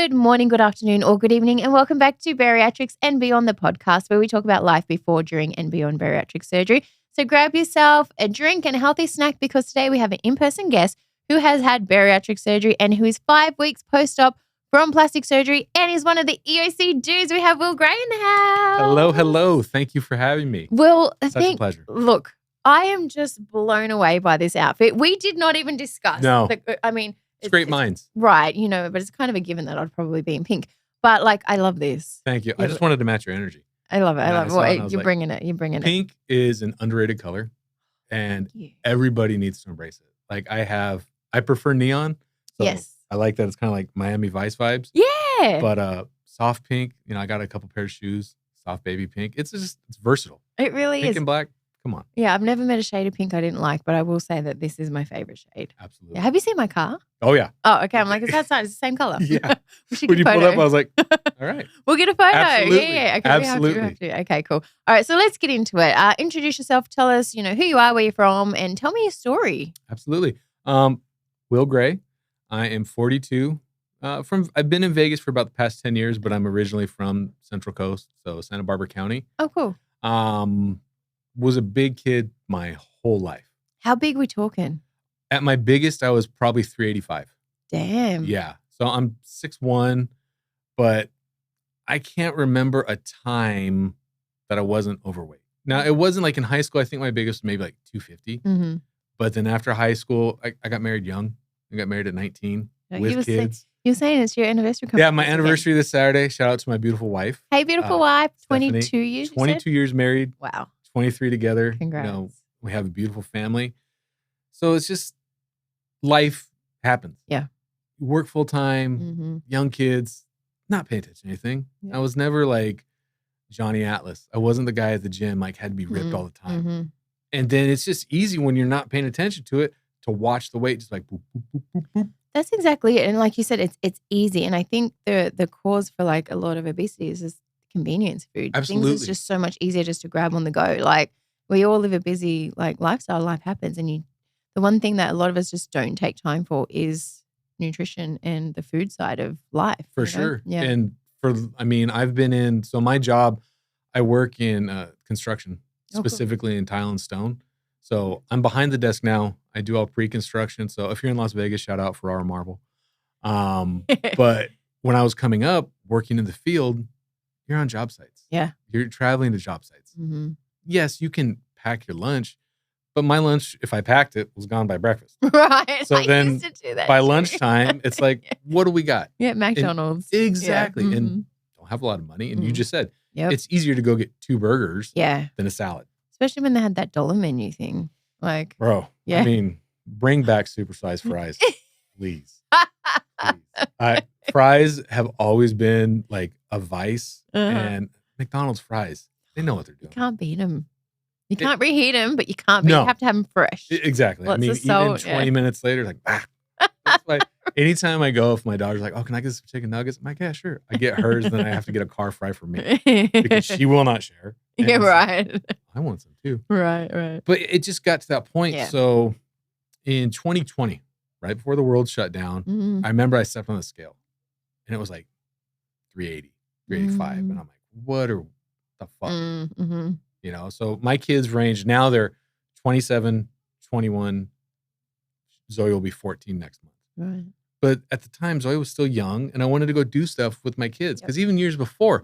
Good morning, good afternoon, or good evening, and welcome back to Bariatrics and Beyond, the podcast where we talk about life before, during, and beyond bariatric surgery. So grab yourself a drink and a healthy snack because today we have an in-person guest who has had bariatric surgery and who is 5 weeks post-op from plastic surgery and is one of the EOC dudes. We have Will Gray in the house. Hello. Thank you for having me. Will, Such a pleasure. Look, I am just blown away by this outfit. We did not even discuss. No. It's great minds. Right, but it's kind of a given that I'd probably be in pink. But I love this. Thank you. I just wanted to match your energy. I love it. I love it. You're like, bringing it. You're bringing it. Pink is an underrated color, and everybody needs to embrace it. I prefer neon. So yes. I like that it's kind of like Miami Vice vibes. Yeah. But soft pink, I got a couple pair of shoes, soft baby pink. It's versatile. It really Pink is. and black. Come on. Yeah, I've never met a shade of pink I didn't like, but I will say that this is my favorite shade. Absolutely. Yeah. Have you seen my car? Oh, yeah. Oh, okay. I'm like, it's outside. It's the same color. Yeah. We should When get you a pulled photo. up, I was like, all right. We'll get a photo. Absolutely. Yeah. Okay, Absolutely. We have to. Okay, cool. All right, so let's get into it. Introduce yourself. Tell us, who you are, where you're from, and tell me your story. Absolutely. Will Gray. I am 42. I've been in Vegas for about the past 10 years, but I'm originally from Central Coast, so Santa Barbara County. Oh, cool. Was a big kid my whole life. How big we talking? At my biggest, I was probably 385. Damn. Yeah. So I'm 6'1", but I can't remember a time that I wasn't overweight. Now, it wasn't like in high school. I think my biggest was maybe like 250. Mm-hmm. But then after high school, I got married young. I got married at 19 with kids. You're saying it's your anniversary coming. Yeah, my anniversary this Saturday. Shout out to my beautiful wife. Hey, beautiful wife. 22 Stephanie. years. 22 years married. Wow. 23 together. Congrats. We have a beautiful family. So it's just life happens. Yeah. You work full time, young kids, not paying attention to anything. Yeah. I was never like Johnny Atlas. I wasn't the guy at the gym, had to be ripped all the time. Mm-hmm. And then it's just easy when you're not paying attention to it to watch the weight just like boop, boop, boop, boop, boop. That's exactly it. And like you said, it's easy. And I think the cause for a lot of obesity is convenience food. Absolutely. Things is just so much easier just to grab on the go. Like we all live a busy lifestyle. Life happens, and the one thing that a lot of us just don't take time for is nutrition and the food side of life. For sure. Yeah. And I've been in. So my job, I work in construction, specifically in tile and stone. So I'm behind the desk now. I do all pre-construction. So if you're in Las Vegas, shout out for our Marble. But when I was coming up, working in the field, you're on job sites. Yeah. You're traveling to job sites. Mm-hmm. Yes, you can pack your lunch, but my lunch, if I packed it, was gone by breakfast. Right. So I then used to do that by too. lunchtime, it's like, what do we got? Yeah, McDonald's. Exactly. Yeah. And don't have a lot of money. And you just said, Yep. it's easier to go get 2 burgers than a salad. Especially when they had that dollar menu thing. Bro, yeah. Bring back supersized fries, please. Fries have always been like a vice, and McDonald's fries, they know what they're doing. You can't beat them. You can't reheat them, but you can't. You have to have them fresh. Exactly. Lots of even salt, 20 minutes later, like, That's why anytime I go, if my daughter's like, oh, can I get some chicken nuggets? I'm like, yeah, sure. I get hers, then I have to get a car fry for me because she will not share. And yeah, right. I want some too. Right. But it just got to that point. Yeah. So in 2020, right before the world shut down, I remember I stepped on the scale and it was like 380, 385. And I'm like, what the fuck? So my kids range now, they're 27, 21. Zoe will be 14 next month. Right. But at the time, Zoe was still young and I wanted to go do stuff with my kids. Because even years before,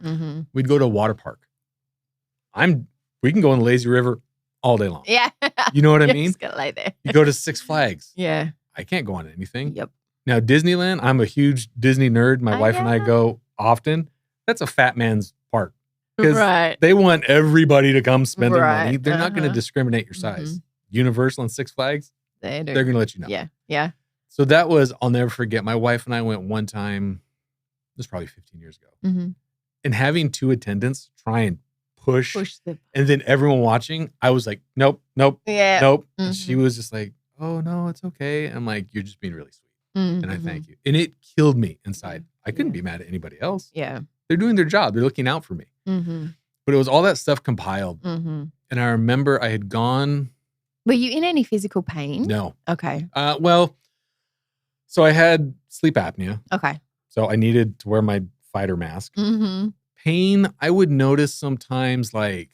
we'd go to a water park. We can go in the lazy river all day long. Yeah. You know what I mean? Just gotta lay there. You go to Six Flags. Yeah. I can't go on anything. Yep. Now, Disneyland, I'm a huge Disney nerd. My wife and I go often. That's a fat man's park. Because they want everybody to come spend their money. They're not going to discriminate your size. Universal and Six Flags, they're going to let you know. Yeah. So that was, I'll never forget, my wife and I went one time, this was probably 15 years ago. And having 2 attendants try and push and then everyone watching, I was like, nope. And she was just like, oh, no, it's okay. And I'm like, you're just being really sweet. And I thank you. And it killed me inside. I couldn't be mad at anybody else. Yeah. They're doing their job. They're looking out for me. But it was all that stuff compiled. And I remember I had gone. Were you in any physical pain? No. Okay. So I had sleep apnea. Okay. So I needed to wear my fighter mask. Mm-hmm. Pain, I would notice sometimes like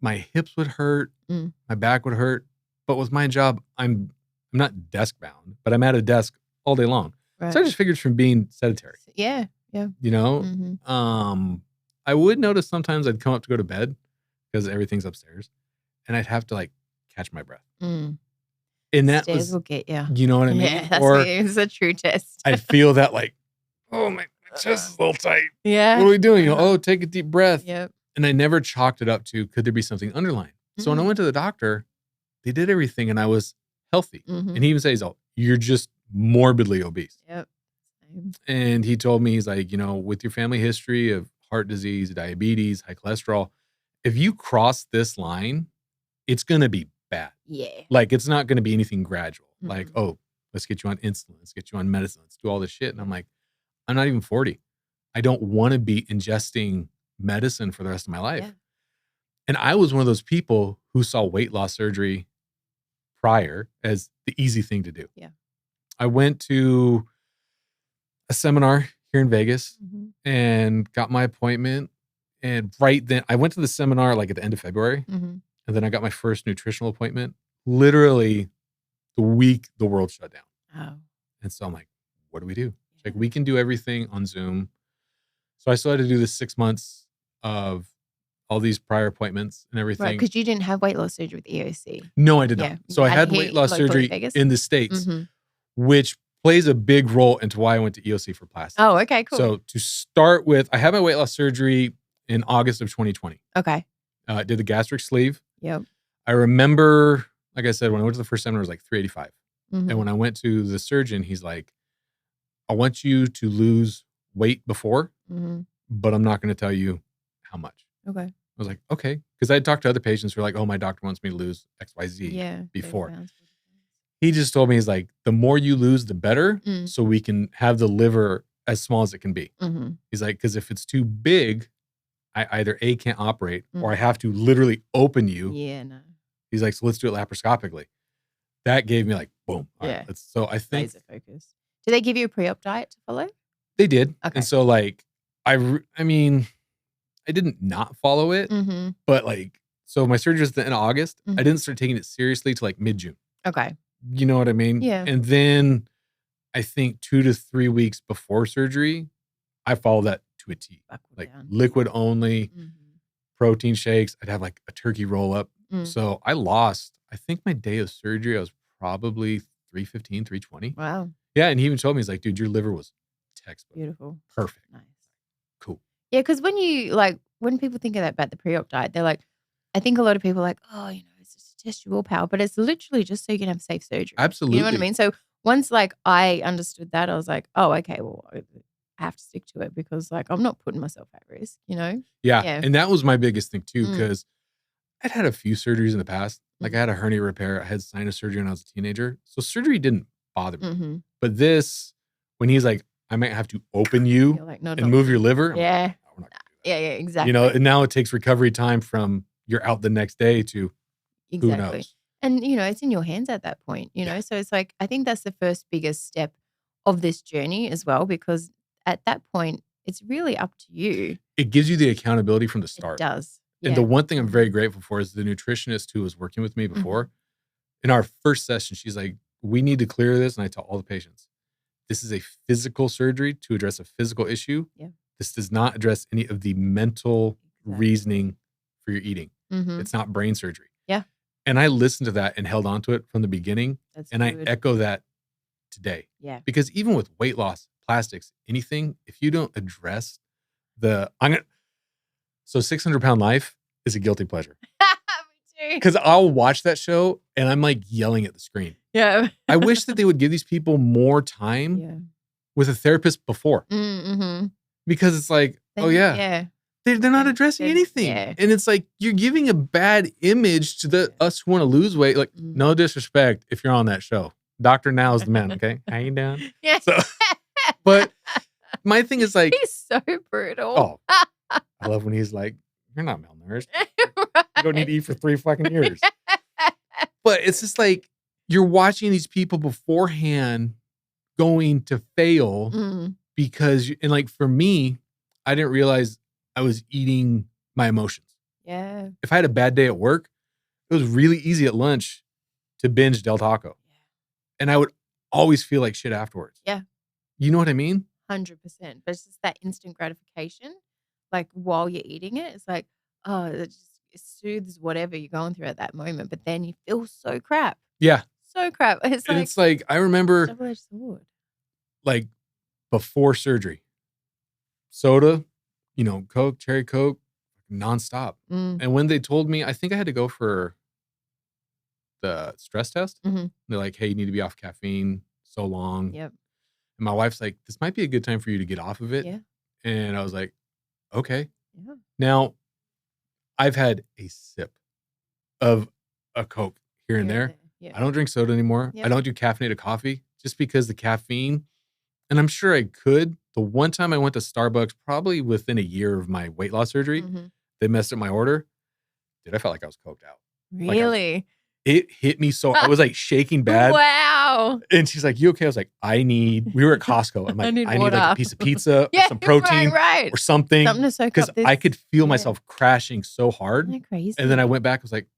my hips would hurt, my back would hurt. But with my job, I'm not desk bound, but I'm at a desk all day long. Right. So I just figured from being sedentary. Yeah. Yeah. You know? I would notice sometimes I'd come up to go to bed because everything's upstairs and I'd have to like catch my breath. And that Stairs will get you. You know what I mean? Yeah, it's a true test. I'd feel that like, oh, my chest is a little tight. Yeah. What are we doing? Oh, take a deep breath. Yep. And I never chalked it up to, could there be something underlying? So when I went to the doctor, they did everything and I was healthy. And he even says, oh, you're just morbidly obese. Yep. And he told me, he's like, you know, with your family history of heart disease, diabetes, high cholesterol, if you cross this line, it's going to be bad. Yeah. Like, it's not going to be anything gradual. Like, oh, let's get you on insulin. Let's get you on medicine. Let's do all this shit. And I'm like, I'm not even 40. I don't want to be ingesting medicine for the rest of my life. Yeah. And I was one of those people who saw weight loss surgery prior as the easy thing to do. Yeah. I went to a seminar here in Vegas and got my appointment. And right then, I went to the seminar like at the end of February. And then I got my first nutritional appointment literally the week the world shut down. Oh. And so I'm like, what do we do? Like, we can do everything on Zoom. So I still had to do the 6 months of all these prior appointments and everything. Right, because you didn't have weight loss surgery with EOC. No, I did not. So I had weight loss surgery in the States, which plays a big role into why I went to EOC for plastic. Oh, okay, cool. So to start with, I had my weight loss surgery in August of 2020. Okay. I did the gastric sleeve. Yep. I remember, like I said, when I went to the first seminar, it was like 385. And when I went to the surgeon, he's like, I want you to lose weight before, but I'm not going to tell you how much. Okay. I was like, okay. Because I had talked to other patients who were like, oh, my doctor wants me to lose XYZ before. He just told me, he's like, the more you lose, the better. So we can have the liver as small as it can be. He's like, because if it's too big, I either A, can't operate, or I have to literally open you. Yeah, no. He's like, so let's do it laparoscopically. That gave me like, boom. All right, so I think. Laser focus. Do they give you a pre-op diet to follow? They did. Okay. And so like, I mean, I didn't not follow it, but like, so my surgery was in August. I didn't start taking it seriously till like mid-June. Okay. You know what I mean? Yeah. And then I think 2 to 3 weeks before surgery, I followed that to a T. Like liquid only, protein shakes. I'd have like a turkey roll up. So I lost, I think my day of surgery, I was probably 315, 320. Wow. Yeah. And he even told me, he's like, dude, your liver was textbook. Beautiful. Perfect. Nice. Cool. Yeah. Because when people think of that about the pre-op diet, they're like, I think a lot of people are like, oh, you know, it's just to test your willpower, but it's literally just so you can have safe surgery. Absolutely. You know what I mean? So once like I understood that, I was like, oh, okay, well, I have to stick to it because like I'm not putting myself at risk, you know? Yeah. And that was my biggest thing too, because I'd had a few surgeries in the past. Like I had a hernia repair. I had sinus surgery when I was a teenager. So surgery didn't bother me. But this, when he's like, I might have to open you like, no, and move your liver. Yeah. Like, no, we're not gonna do that. Yeah, exactly. You know, and now it takes recovery time from you're out the next day to who knows. And, you know, it's in your hands at that point, you know? So it's like, I think that's the first biggest step of this journey as well, because at that point, it's really up to you. It gives you the accountability from the start. It does. And the one thing I'm very grateful for is the nutritionist who was working with me before. In our first session, she's like, we need to clear this. And I tell all the patients, this is a physical surgery to address a physical issue. Yeah. This does not address any of the mental reasoning for your eating. It's not brain surgery. Yeah. And I listened to that and held on to it from the beginning. That's good. I echo that today. Yeah. Because even with weight loss, plastics, anything, if you don't address so 600-Pound Life is a guilty pleasure. Me too. Because I'll watch that show and I'm like yelling at the screen. Yeah. I wish that they would give these people more time with a therapist before. Because it's like, they're not addressing anything. Yeah. And it's like, you're giving a bad image to us who want to lose weight. Like, no disrespect if you're on that show. Dr. Now is the man, okay? How you doing? Yeah. So, but my thing is like. He's so brutal. Oh. I love when he's like, you're not malnourished. Right. You don't need to eat for 3 fucking years. But it's just like, you're watching these people beforehand going to fail because, and like for me, I didn't realize I was eating my emotions. Yeah. If I had a bad day at work, it was really easy at lunch to binge Del Taco. Yeah. And I would always feel like shit afterwards. Yeah. You know what I mean? 100%. But it's just that instant gratification. Like while you're eating it, it's like, oh, it soothes whatever you're going through at that moment. But then you feel so crap. Yeah. So crap. It's like I remember double-edged sword. Like before surgery, soda, Coke, cherry Coke, nonstop. And when they told me, I think I had to go for the stress test. They're like, hey, you need to be off caffeine so long. Yep. And my wife's like, this might be a good time for you to get off of it. Yeah. And I was like, okay. Yeah. Now, I've had a sip of a Coke here and there. Yeah. I don't drink soda anymore. Yep. I don't do caffeinated coffee just because the caffeine, and I'm sure I could. The one time I went to Starbucks, probably within a year of my weight loss surgery, they messed up my order. Dude, I felt like I was coked out. Really? Like it hit me so, I was like shaking bad. Wow. And she's like, you okay? I was like, we were at Costco. I'm like, I need like a piece of pizza or some protein or something. Something to soak up because I could feel myself crashing so hard. Isn't that crazy? And then I went back, I was like,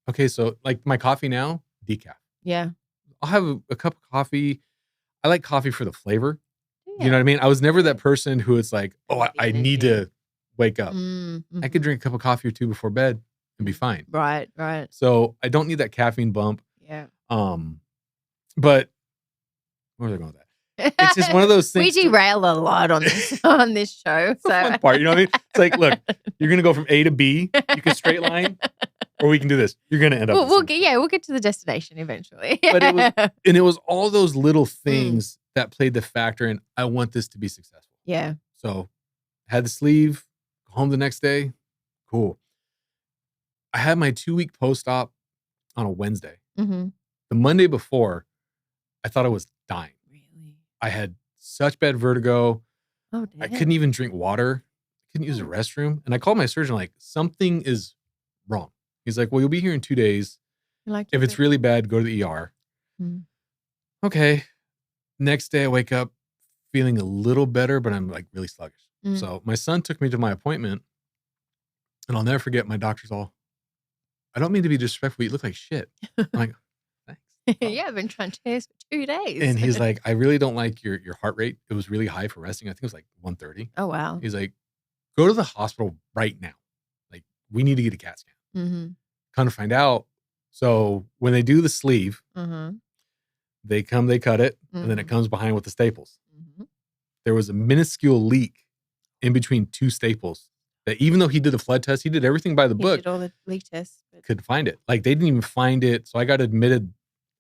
okay, so like my coffee now, decaf. Yeah. I'll have a cup of coffee. I like coffee for the flavor. Yeah. You know what I mean? I was never that person who is like, oh, I need to wake up. I could drink a cup of coffee or two before bed and be fine. Right, right. So I don't need that caffeine bump. Yeah. But where was I going with that? It's just one of those things. We derail a lot on this show. So fun part, you know what I mean? It's like, look, you're gonna go from A to B. You can straight line, or we can do this. You're gonna end up. We'll get to the destination eventually. But it was all those little things that played the factor in. I want this to be successful. Yeah. So, I had the sleeve. Go home the next day. Cool. I had my 2-week post-op on a Wednesday. The Monday before, I thought I was dying. Really? I had such bad vertigo. Oh, damn. I couldn't even drink water. I couldn't use the restroom. And I called my surgeon like, something is wrong. He's like, well, you'll be here in 2 days. If it's really bad, go to the ER. Okay. Next day I wake up feeling a little better, but I'm like really sluggish. So my son took me to my appointment, and I'll never forget, my doctor's all, I don't mean to be disrespectful, you look like shit. I'm like, thanks. Yeah, I've been trying to test for 2 days. And he's like, I really don't like your heart rate. It was really high for resting. I think it was like 130. Oh, wow. He's like, go to the hospital right now. Like, we need to get a CAT scan. Come to find out. So when they do the sleeve, they cut it, and then it comes behind with the staples. There was a minuscule leak in between 2 staples that, even though he did the flood test, he did everything by the book. He did all the leak tests. Couldn't find it. Like, they didn't even find it. So I got admitted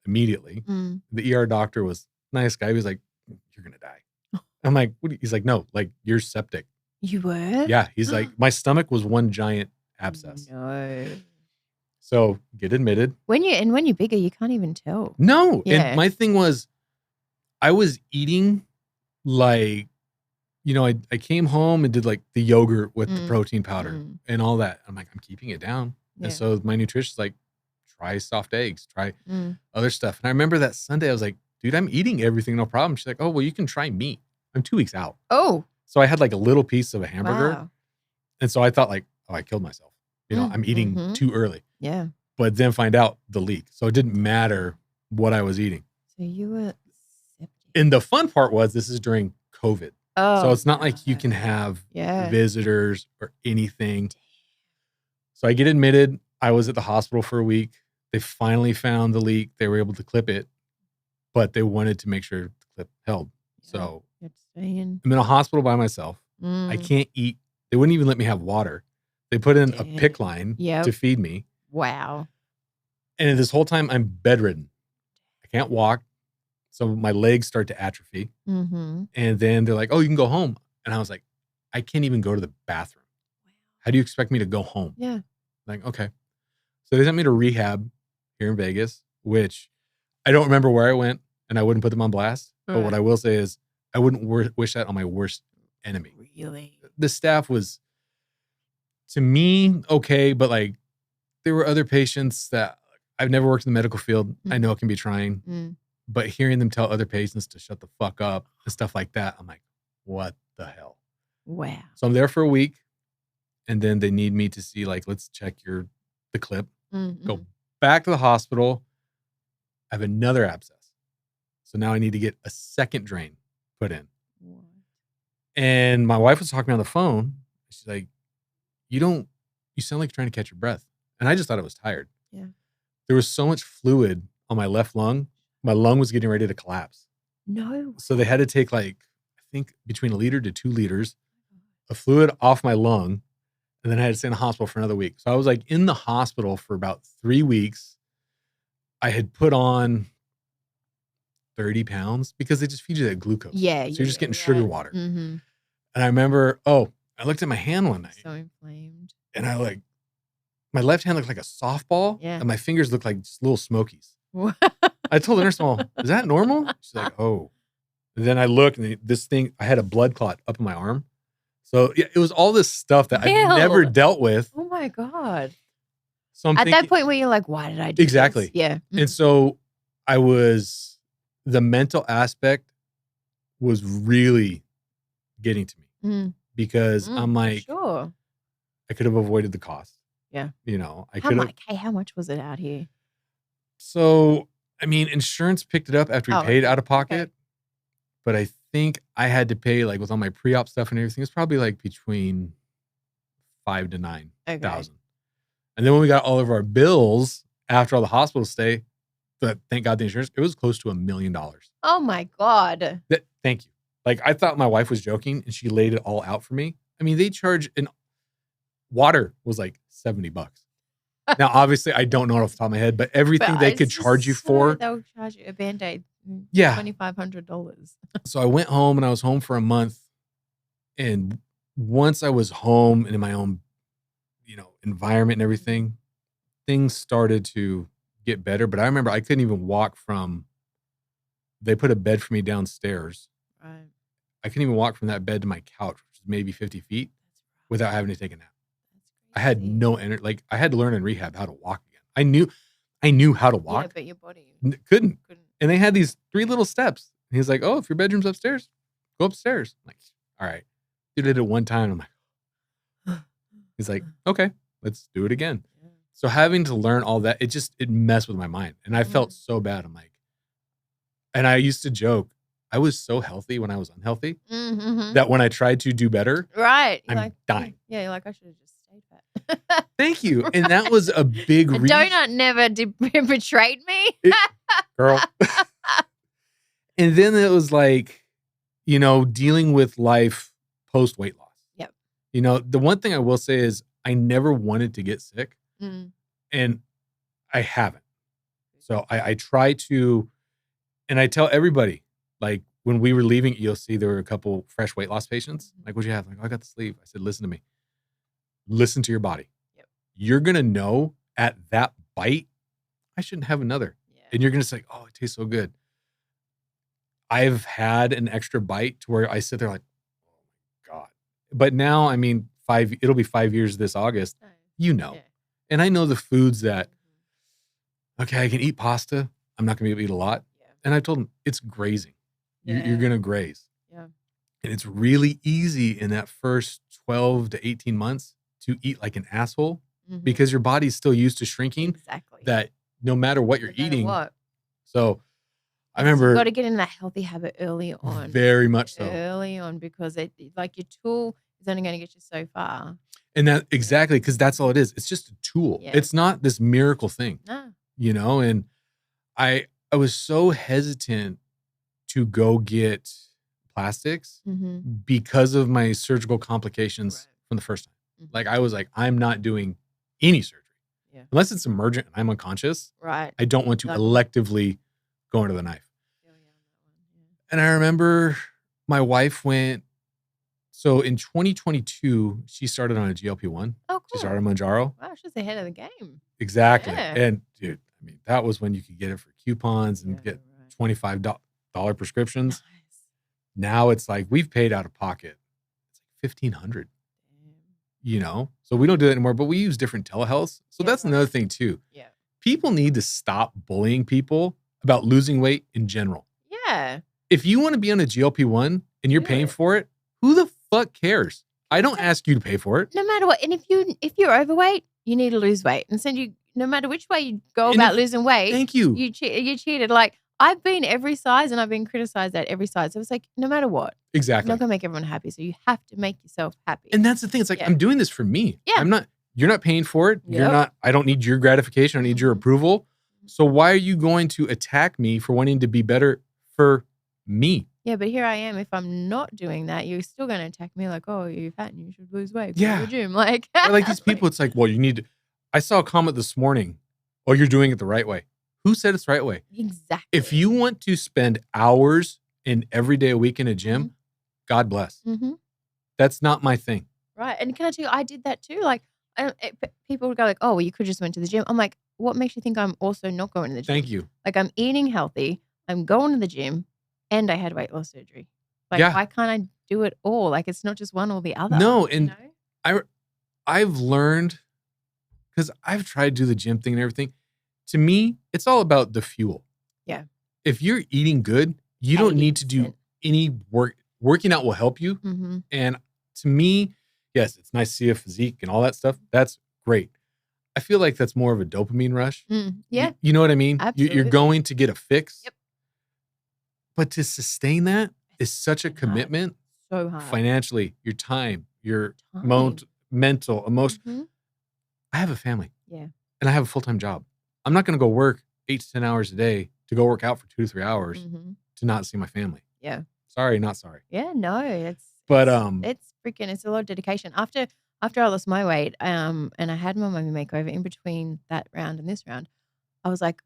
immediately. The ER doctor was a nice guy. He was like, you're going to die. I'm like, what? He's like, no, like, you're septic. You were? Yeah. He's like, my stomach was one giant abscess. No. So get admitted. When you're bigger, you can't even tell. No. Yeah. And my thing was, I was eating like, I came home and did like the yogurt with the protein powder and all that. I'm like, I'm keeping it down. Yeah. And so my nutritionist like, try soft eggs, try other stuff. And I remember that Sunday, I was like, dude, I'm eating everything, no problem. She's like, oh, well, you can try meat. I'm 2 weeks out. Oh. So I had like a little piece of a hamburger. Wow. And so I thought like, oh, I killed myself. I'm eating too early. Yeah. But then find out the leak. So it didn't matter what I was eating. So you were septic. And the fun part was, this is during COVID. Oh. So it's not like you can have visitors or anything. So I get admitted. I was at the hospital for a week. They finally found the leak. They were able to clip it, but they wanted to make sure the clip held. Yeah. So I'm in a hospital by myself. I can't eat. They wouldn't even let me have water. They put in a PICC line to feed me. Wow. And this whole time I'm bedridden. I can't walk. So my legs start to atrophy. And then they're like, oh, you can go home. And I was like, I can't even go to the bathroom. Wow. How do you expect me to go home? Yeah. Like, okay. So they sent me to rehab here in Vegas, which I don't remember where I went, and I wouldn't put them on blast. But what I will say is, I wouldn't wish that on my worst enemy. Really? The staff was, to me, okay, but like, there were other patients that I've never worked in the medical field. I know it can be trying. But hearing them tell other patients to shut the fuck up and stuff like that, I'm like, what the hell? Wow. So I'm there for a week, and then they need me to see, like, let's check the clip. Go back to the hospital. I have another abscess. So now I need to get a second drain put in. What? And my wife was talking to me on the phone. She's like, you sound like you're trying to catch your breath. And I just thought I was tired. Yeah. There was so much fluid on my left lung. My lung was getting ready to collapse. No. So they had to take, like, I think between 1 liter to 2 liters of fluid off my lung. And then I had to stay in the hospital for another week. So I was like in the hospital for about 3 weeks. I had put on 30 pounds because they just feed you that glucose. Yeah. So you're just getting sugar water. Mm-hmm. And I remember, I looked at my hand one night. So inflamed. And my left hand looked like a softball. Yeah. And my fingers looked like just little smokies. I told the nurse, is that normal? She's like, oh. And then I looked, and this thing, I had a blood clot up in my arm. So yeah, it was all this stuff that I've never dealt with. Oh my God. So I'm at that point where you're like, why did I do exactly this? Yeah. And so the mental aspect was really getting to me because I'm like, sure, I could have avoided the cost. Yeah. I could have. Hey, how much was it out here? So, I mean, insurance picked it up after we paid out of pocket. Okay. But I think I had to pay, like, with all my pre-op stuff and everything, it's probably like between $5,000 to $9,000. Okay. And then when we got all of our bills after all the hospital stay, but thank God the insurance, it was close to $1 million. Oh my God. Thank you. Like, I thought my wife was joking and she laid it all out for me. I mean, they charge, water was like $70. Now, obviously, I don't know it off the top of my head, but everything they could charge you for. They'll charge you a Band-Aid. Yeah. $2,500. So I went home, and I was home for a month. And once I was home and in my own, environment and everything, things started to get better. But I remember I couldn't even walk they put a bed for me downstairs. Right. I couldn't even walk from that bed to my couch, which is maybe 50 feet, without having to take a nap. I had no energy. Like, I had to learn in rehab how to walk again. I knew how to walk. Yeah, but your body couldn't. And they had these 3 little steps. And he's like, oh, if your bedroom's upstairs, go upstairs. I'm like, all right. He did it one time. I'm like, he's like, okay, let's do it again. Yeah. So having to learn all that, it messed with my mind. And I felt so bad. I'm like, and I used to joke, I was so healthy when I was unhealthy that when I tried to do better, right, I'm dying. Yeah, you're like, I should have just stayed fat. Thank you. And that was a big reason. Donut never betrayed me. Girl. And then it was like, dealing with life post weight loss. Yep. The one thing I will say is I never wanted to get sick, and I haven't. So I try to, and I tell everybody, like, when we were leaving EOC, there were a couple fresh weight loss patients. Like, what'd you have? Like, I got the sleeve. I said, listen to me. Listen to your body. Yep. You're going to know at that bite, I shouldn't have another. Yeah. And you're going to say, oh, it tastes so good. I've had an extra bite to where I sit there like, oh my God. But now, I mean, it'll be 5 years this August. Yeah. And I know the foods that, okay, I can eat pasta. I'm not going to be able to eat a lot. Yeah. And I told them, it's grazing. You're going to graze. Yeah. And it's really easy in that first 12 to 18 months to eat like an asshole because your body's still used to shrinking. Exactly. That no matter what you're eating. So I remember. You've got to get in that healthy habit early on. Very much so. Early on, because your tool is only going to get you so far. And that, exactly, because that's all it is. It's just a tool. Yeah. It's not this miracle thing. No. And I was so hesitant to go get plastics because of my surgical complications from the first time. Like, I was like, I'm not doing any surgery. Yeah. Unless it's emergent and I'm unconscious. Right. I don't want to electively go into the knife. Yeah. And I remember my wife went, so in 2022, she started on a GLP-1. Oh, cool. She started on Mounjaro. Wow, she's ahead of the game. Exactly. Yeah. And dude, I mean, that was when you could get it for coupons and get $25 prescriptions. Nice. Now it's like we've paid out of pocket. It's like $1,500. So we don't do that anymore, but we use different telehealths. So that's another thing too. Yeah. People need to stop bullying people about losing weight in general. Yeah. If you want to be on a GLP-1 and you're paying for it, who the fuck cares? I don't ask you to pay for it. No matter what. And if you're overweight, you need to lose weight. And so no matter which way you go about losing weight, thank you. You cheated. Like, I've been every size and I've been criticized at every size. So it's like, no matter what. Exactly. You're not going to make everyone happy. So you have to make yourself happy. And that's the thing. It's like, I'm doing this for me. Yeah. You're not paying for it. I don't need your gratification. I don't need your approval. So why are you going to attack me for wanting to be better for me? Yeah, but here I am. If I'm not doing that, you're still going to attack me like, oh, you're fat and you should lose weight. Go to the gym. Like, or like these people, it's like, well, you need to. I saw a comment this morning. Oh, you're doing it the right way. Who said it's the right way? Exactly. If you want to spend hours in every day a week in a gym, God bless. That's not my thing. Right. And can I tell you, I did that too. Like, people would go like, oh, well, you could just went to the gym. I'm like, what makes you think I'm also not going to the gym? Thank you. Like, I'm eating healthy. I'm going to the gym. And I had weight loss surgery. Like, why can't I do it all? Like, it's not just one or the other. No, and I've learned, because I've tried to do the gym thing and everything. To me, it's all about the fuel. Yeah. If you're eating good, you don't need to do any work. Working out will help you. And to me, yes, it's nice to see a physique and all that stuff. That's great. I feel like that's more of a dopamine rush. Yeah. You know what I mean? Absolutely. You're going to get a fix. Yep. But to sustain that is such a commitment. So hard. Financially, your time, your mental, emotional. I have a family. Yeah. And I have a full-time job. I'm not going to go work 8 to 10 hours a day to go work out for 2 to 3 hours to not see my family. Yeah. Sorry, not sorry. Yeah, no, it's a lot of dedication. After I lost my weight, and I had my mummy makeover in between that round and this round, I was like,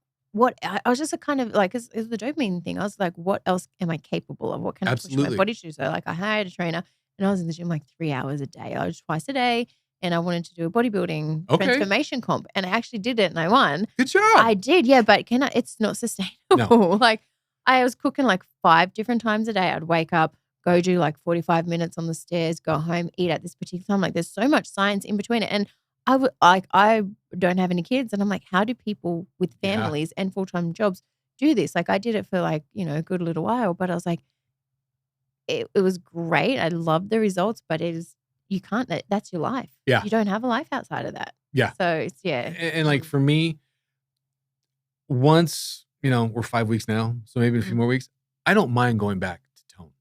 I was just a kind of like, it's the dopamine thing. I was like, what else am I capable of? What can I push my body to do? So like, I hired a trainer and I was in the gym like 3 hours a day. I was twice a day. And I wanted to do a bodybuilding transformation comp. And I actually did it and I won. Good job. I did, yeah, but it's not sustainable. No. Like, I was cooking like 5 different times a day. I'd wake up, go do like 45 minutes on the stairs, go home, eat at this particular time. Like, there's so much science in between it. And I don't have any kids. And I'm like, how do people with families and full-time jobs do this? Like, I did it for like, a good little while, but I was like, it was great. I loved the results, but you can't, that's your life. Yeah. You don't have a life outside of that. Yeah. So it's, And like for me, once, we're 5 weeks now, so maybe a few more weeks, I don't mind going back to tone.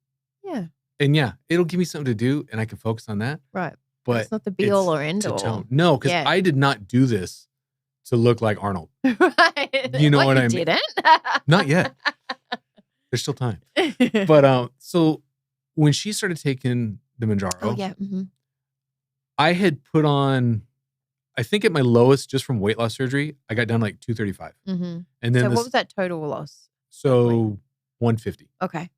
Yeah. And it'll give me something to do and I can focus on that. Right. But it's not the be all or end all. Tone. No, because I did not do this to look like Arnold. Right. You know what I mean? Didn't? Not yet. There's still time. But so when she started taking the Mounjaro, I had put on, I think at my lowest, just from weight loss surgery, I got down like 235. And then what was that total loss? So 150. Okay.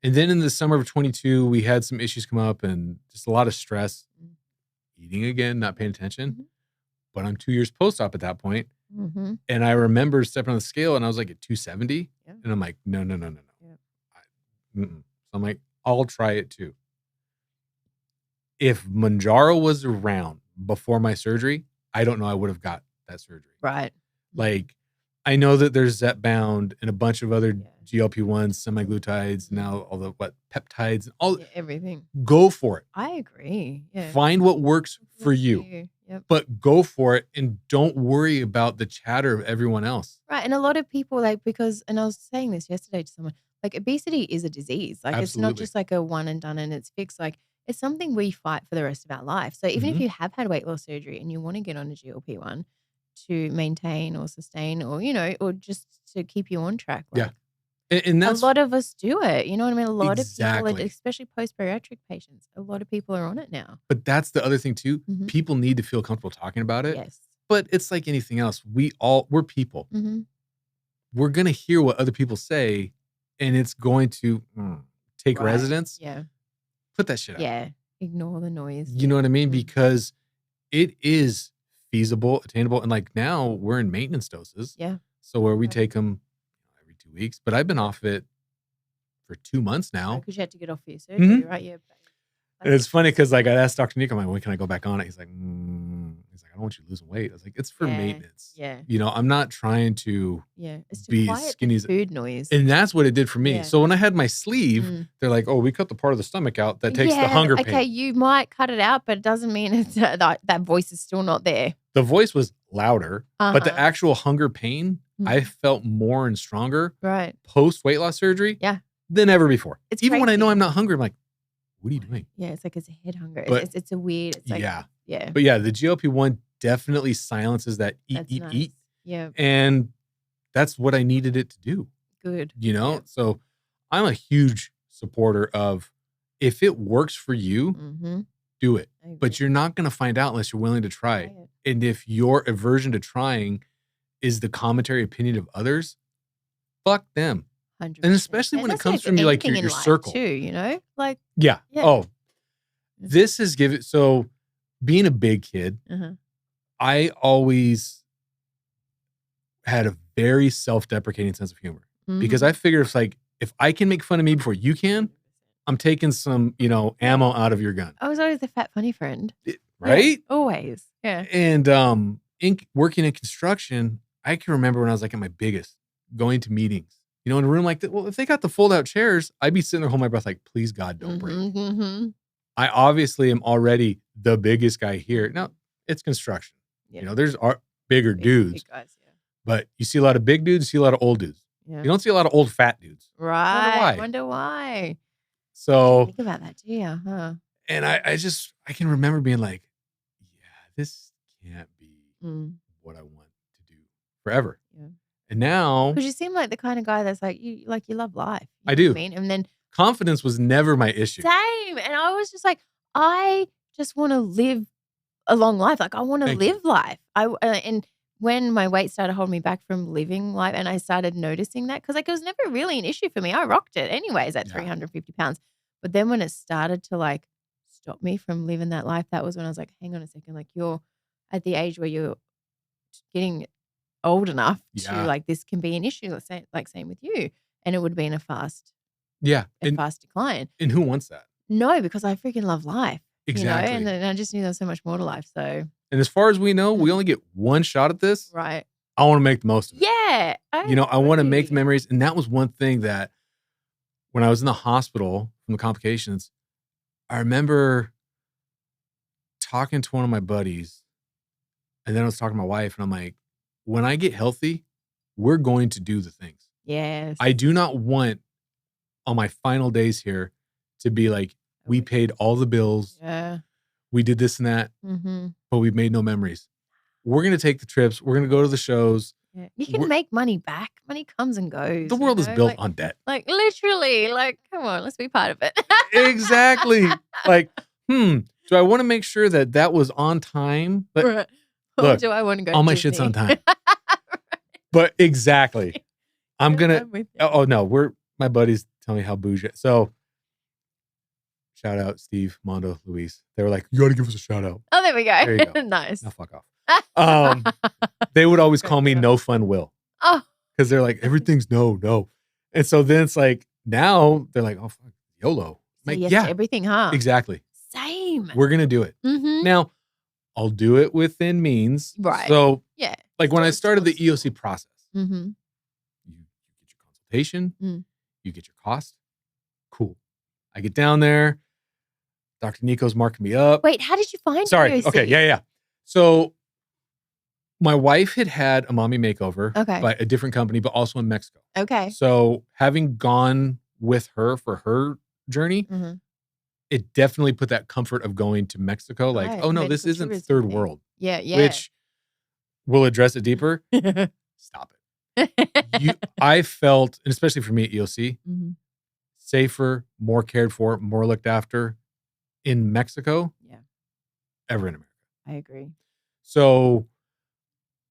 And then in the summer of 22, we had some issues come up and just a lot of stress, eating again, not paying attention. But I'm 2 years post-op at that point. And I remember stepping on the scale and I was like at 270. And I'm like, no. So I'm like, I'll try it too. If Mounjaro was around before my surgery, I don't know I would have got that surgery. Right. Like, I know that there's Zepbound and a bunch of other GLP-1s, semaglutides, now all the peptides, all everything. Go for it. I agree. Yeah. Find what works for you. Yep. But go for it and don't worry about the chatter of everyone else. Right. And a lot of people and I was saying this yesterday to someone, like, obesity is a disease. Like, it's not just like a one and done and it's fixed. Like, it's something we fight for the rest of our life. So even if you have had weight loss surgery and you want to get on a GLP-1 to maintain or sustain or, or just to keep you on track. Like, and that's a lot of us do it. You know what I mean? A lot of Exactly. people, especially post-bariatric patients, a lot of people are on it now. But that's the other thing too. People need to feel comfortable talking about it. Yes. But it's like anything else. We're people. We're going to hear what other people say and it's going to take residence. Yeah. Put that shit out. Yeah. Ignore the noise. You know what I mean? Because it is feasible, attainable. And like now we're in maintenance doses. Yeah. So where we take them every 2 weeks, but I've been off it for 2 months now. Because you had to get off your surgery, right? Yeah. And it's funny because like I asked Dr. Nico, I'm like, when can I go back on it? He's like, He's like, I don't want you losing weight. I was like, it's for maintenance. Yeah. You know, I'm not trying to it's to be quiet skinny. The food noise. And that's what it did for me. Yeah. So when I had my sleeve, they're like, oh, we cut the part of the stomach out that takes the hunger pain. Okay, you might cut it out, but it doesn't mean it's, that voice is still not there. The voice was louder, but the actual hunger pain, I felt more and stronger post weight loss surgery than ever before. It's even crazy. when I know I'm not hungry, I'm like, what are you doing? Yeah, it's like it's a head hunger. But, it's a weird. It's like, yeah. But yeah, the GLP-1 definitely silences that eat. Yeah. And that's what I needed it to do. Good. You know? So I'm a huge supporter of if it works for you, do it. But you're not going to find out unless you're willing to try. And if your aversion to trying is the commentary opinion of others, fuck them. 100%. And especially when it comes from you, like your circle too, you know, like Oh, this has given. So being a big kid, I always had a very self-deprecating sense of humor because I figured it's like if I can make fun of me before you can, I'm taking some ammo out of your gun. I was always the fat funny friend, right? Yeah, always, yeah. And working in construction, I can remember when I was like at my biggest, going to meetings. In a room like that, well, if they got the fold-out chairs, I'd be sitting there holding my breath like, please, God, don't break. I obviously am already the biggest guy here. Now, it's construction. There's bigger dudes. Big guys, but you see a lot of big dudes, you see a lot of old dudes. Yeah. You don't see a lot of old fat dudes. Right. Wonder why. So think about that too, huh? And I can remember being like, yeah, this can't be what I want to do forever. Yeah. And now, because you seem like the kind of guy that's like you love life. I do. What I mean, and then confidence was never my issue. Same, and I was just like, I just want to live a long life. Like I want to live life. And when my weight started holding me back from living life, and I started noticing that because it was never really an issue for me. I rocked it anyways at 350 pounds. But then when it started to stop me from living that life, that was when I was like, hang on a second, like you're at the age where you're getting old enough to this can be an issue. Same with you, and it would be in a fast decline. And who wants that? No, because I freaking love life. Exactly, and I just knew there was so much more to life. So, and as far as we know, we only get one shot at this. Right. I want to make the most of it. Yeah. I want to make the memories, and that was one thing that when I was in the hospital from the complications, I remember talking to one of my buddies, and then I was talking to my wife, and I'm like, when I get healthy, we're going to do the things. Yes. I do not want on my final days here to be like, we paid all the bills. Yeah. We did this and that, but we made no memories. We're going to take the trips. We're going to go to the shows. Yeah. You can make money back. Money comes and goes. The world is built on debt. Like literally, come on, let's be part of it. Exactly. Do I want to make sure that was on time? But right. Look, do I want to go? All my shit's on time. Right. But exactly. I'm going to, oh no, my buddies tell me how bougie. So shout out Steve, Mondo, Luis. They were like, you got to give us a shout out. Oh, there we go. There you go. Nice. Now fuck off. They would always call me No Fun Will. Oh. Because they're like, everything's no. And so then it's like, now they're like, oh, fuck, YOLO. Like, yes to everything, huh? Exactly. Same. We're going to do it. Now, I'll do it within means. Right. So, when I started the EOC process, you get your consultation, you get your cost. Cool. I get down there. Dr. Nico's marking me up. Wait, how did you find EOC? Okay, yeah. So, my wife had a mommy makeover by a different company, but also in Mexico. Okay. So, having gone with her for her journey, it definitely put that comfort of going to Mexico. Like, oh no, this isn't third world. Yeah. Which we'll address it deeper. Stop it. I felt, and especially for me at EOC, safer, more cared for, more looked after in Mexico ever in America. I agree. So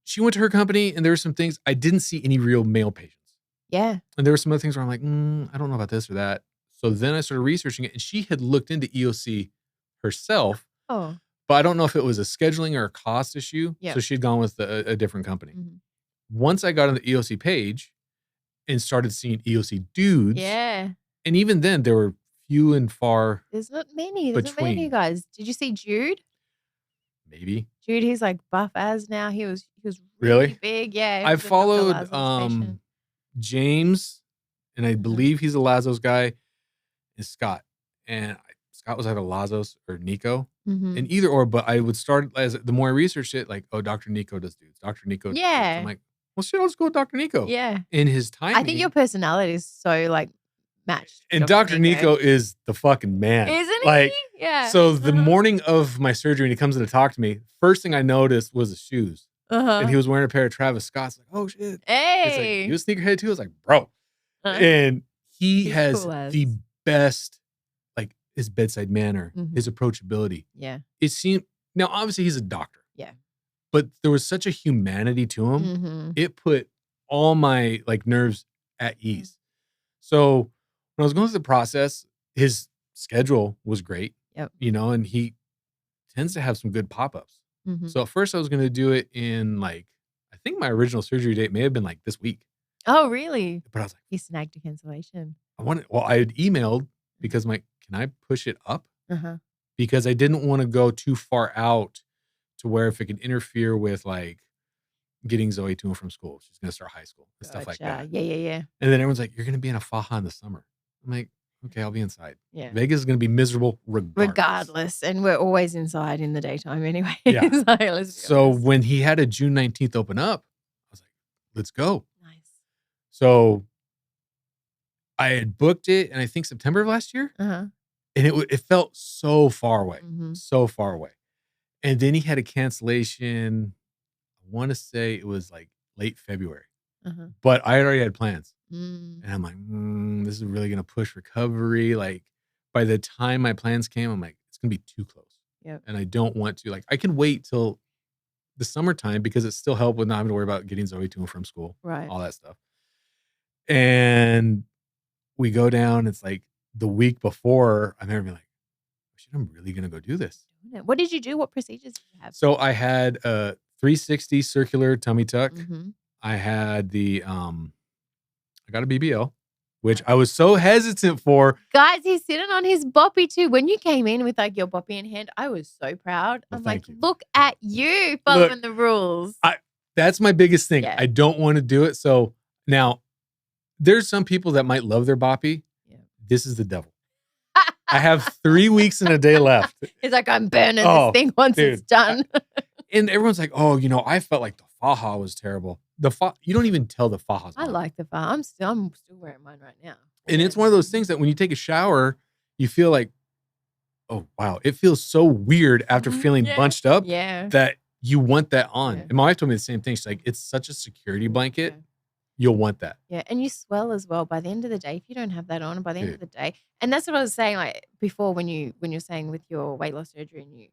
she went to her company, and there were some things I didn't see any real male patients. Yeah. And there were some other things where I'm like, I don't know about this or that. So then I started researching it, and she had looked into EOC herself. Oh. But I don't know if it was a scheduling or a cost issue. Yep. So she'd gone with a different company. Once I got on the EOC page and started seeing EOC dudes. Yeah. And even then, there were few and far. There's not many. There's not many guys. Did you see Jude? maybe. Dude, he's like buff as now. He was Really big. Yeah. I he was a Dr. followed Lazo's patient. James, and I believe he's a Lazo's guy, and Scott. And Scott was either Lazo's or Nico. And either or, but I would start as the more I researched it, like, oh, Dr. Nico does dudes. Dr. Nico does dudes. I'm like, well, shit, I'll just go with Dr. Nico. Yeah. In his time. I think your personality is so like matched. And Dr. Nico is the fucking man. Isn't like, he? Yeah. So the morning of my surgery, and he comes in to talk to me, first thing I noticed was the shoes. And he was wearing a pair of Travis Scott's. Like, oh shit. Hey. Like, you a sneakerhead too? I was like, bro. And he's has cool the best, like, his bedside manner, his approachability. Yeah. It seemed, now obviously he's a doctor. Yeah. But there was such a humanity to him. It put all my like nerves at ease. So when I was going through the process, his schedule was great. Yep. You know, and he tends to have some good pop-ups. So at first I was going to do it in like, I think my original surgery date may have been like this week. Oh, really? But I was like, he snagged a cancellation. I had emailed because I'm like, can I push it up? Because I didn't want to go too far out to where if it could interfere with like getting Zoe to and from school. She's going to start high school and stuff like that. Yeah. And then everyone's like, you're going to be in a faja in the summer. I'm like, okay, I'll be inside. Yeah. Vegas is going to be miserable regardless. And we're always inside in the daytime anyway. Yeah. So when he had a June 19th open up, I was like, let's go. Nice. So I had booked it, and I think September of last year. And it felt so far away. So far away. And then he had a cancellation. I want to say it was like late February. But I already had plans. And I'm like, this is really going to push recovery. Like, by the time my plans came, I'm like, it's going to be too close. Yep. And I don't want to. Like, I can wait till the summertime because it still helped with not having to worry about getting Zoe to and from school. Right. All that stuff. And we go down. It's like the week before, I remember being like, shit, I'm really going to go do this. What did you do? What procedures did you have? So I had a 360 circular tummy tuck. I had the, I got a BBL, which I was so hesitant for. Guys, he's sitting on his boppy too. When you came in with like your boppy in hand, I was so proud. I'm like, look at you following the rules. That's my biggest thing. Yeah. I don't want to do it. So now there's some people that might love their boppy. Yeah. This is the devil. I have 3 weeks and a day left. It's like, I'm burning this thing once it's done. And everyone's like, oh, you know, I felt like the faja was terrible. You don't even tell the faja's I like the faja. I'm still wearing mine right now. And it's one of those things that when you take a shower, you feel like, oh, wow. It feels so weird after feeling bunched up that you want that on. And my wife told me the same thing. She's like, it's such a security blanket. You'll want that. Yeah. And you swell as well by the end of the day if you don't have that on. And by the end of the day. And that's what I was saying like before when you're saying with your weight loss surgery and you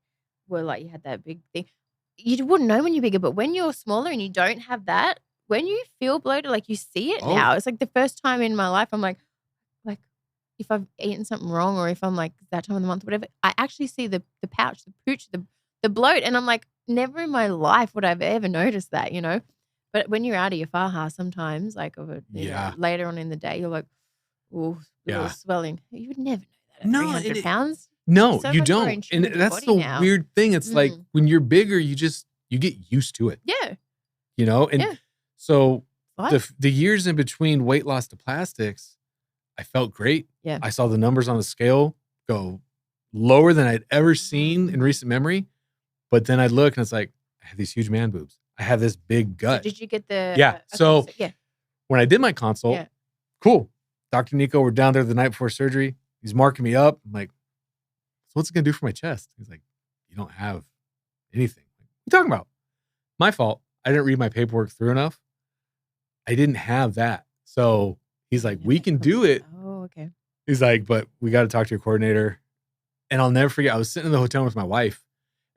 were like, you had that big thing. You wouldn't know when you're bigger, but when you're smaller and you don't have that, when you feel bloated, like you see it now. It's like the first time in my life I'm like if I've eaten something wrong or if I'm like that time of the month, whatever, I actually see the pouch, the pooch, the bloat. And I'm like, never in my life would I've ever noticed that, you know? But when you're out of your faja sometimes, like later on in the day, you're like, oh, little swelling. You would never know that at 300 pounds. No, you don't. And that's the weird thing. It's like when you're bigger, you get used to it. Yeah. You know? And so the years in between weight loss to plastics, I felt great. Yeah. I saw the numbers on the scale go lower than I'd ever seen in recent memory. But then I'd look and it's like, I have these huge man boobs. I have this big gut. So did you get the... Yeah. So when I did my consult, cool. Dr. Nico, we're down there the night before surgery. He's marking me up. I'm like, so what's it going to do for my chest? He's like, you don't have anything. What are you talking about? My fault. I didn't read my paperwork through enough. I didn't have that. So he's like, we can do it. Oh, okay. He's like, but we got to talk to your coordinator. And I'll never forget, I was sitting in the hotel with my wife.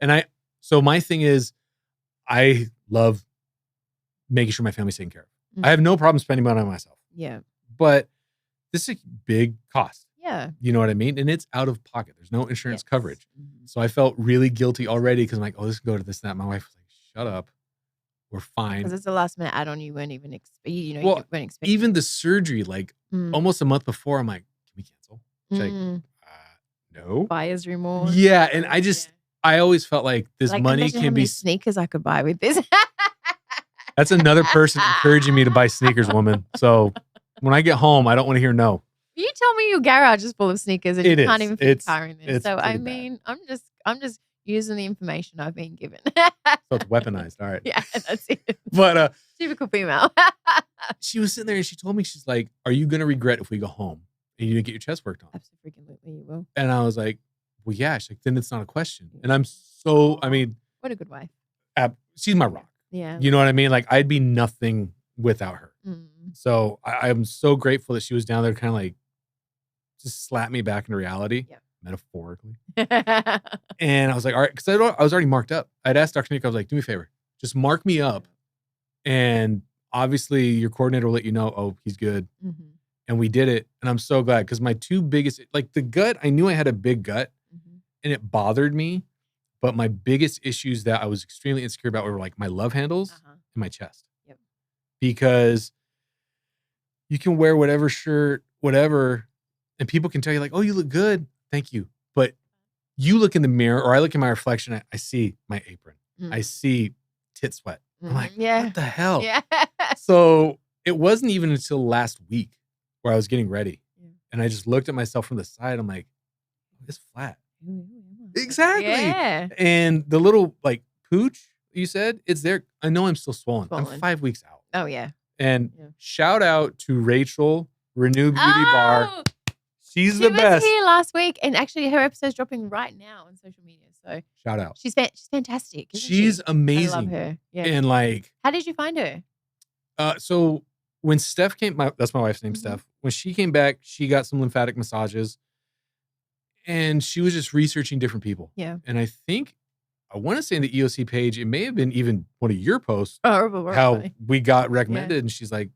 And so my thing is, I love making sure my family's taken care of. I have no problem spending money on myself. Yeah. But this is a big cost. Yeah. You know what I mean? And it's out of pocket. There's no insurance coverage. So I felt really guilty already because I'm like, oh, this can go to this and that. My wife was like, shut up. We're fine. Because it's the last minute add-on you weren't even expecting. You weren't expecting. Even the surgery, like almost a month before, I'm like, can we cancel? She's like, no. Buyer's remorse. Yeah. And I always felt like this money imagine how can many be. sneakers I could buy with this. That's another person encouraging me to buy sneakers, woman. So when I get home, I don't want to hear no. You tell me your garage is full of sneakers and you can't even fit a car in there. So I mean, bad. I'm just using the information I've been given. So it's weaponized. All right. Yeah, that's it. But typical female. She was sitting there and she told me, she's like, "Are you gonna regret if we go home and you didn't get your chest worked on?" Absolutely, you will. And I was like, "Well, yeah." She's like, "Then it's not a question." And I'm so, I mean, what a good wife. She's my rock. Yeah. You know what I mean? Like, I'd be nothing without her. Mm. So I'm so grateful that she was down there, kind of like just slap me back into reality, metaphorically. And I was like, all right, because I was already marked up. I'd asked Dr. Nico, I was like, do me a favor, just mark me up. And obviously your coordinator will let you know, oh, he's good. Mm-hmm. And we did it. And I'm so glad, because my two biggest, like the gut, I knew I had a big gut and it bothered me. But my biggest issues that I was extremely insecure about were like my love handles and my chest. Yep. Because you can wear whatever shirt, whatever, and people can tell you like, oh, you look good. Thank you. But you look in the mirror, or I look in my reflection, I see my apron. I see tit sweat. I'm like, what the hell? Yeah. So it wasn't even until last week where I was getting ready. And I just looked at myself from the side. I'm like, it's flat. Exactly. Yeah. And the little like pooch you said, it's there. I know I'm still swollen. I'm 5 weeks out. Oh, yeah. And shout out to Rachel, Renew Beauty Bar. She's the best. She was here last week, and actually her episode's dropping right now on social media. So shout out. She's fantastic. She's amazing. I love her. Yeah. And like, how did you find her? So when Steph came, that's my wife's name, Steph. When she came back, she got some lymphatic massages. And she was just researching different people. Yeah. And I think, I want to say in the EOC page, it may have been even one of your posts, how we got recommended. And she's like,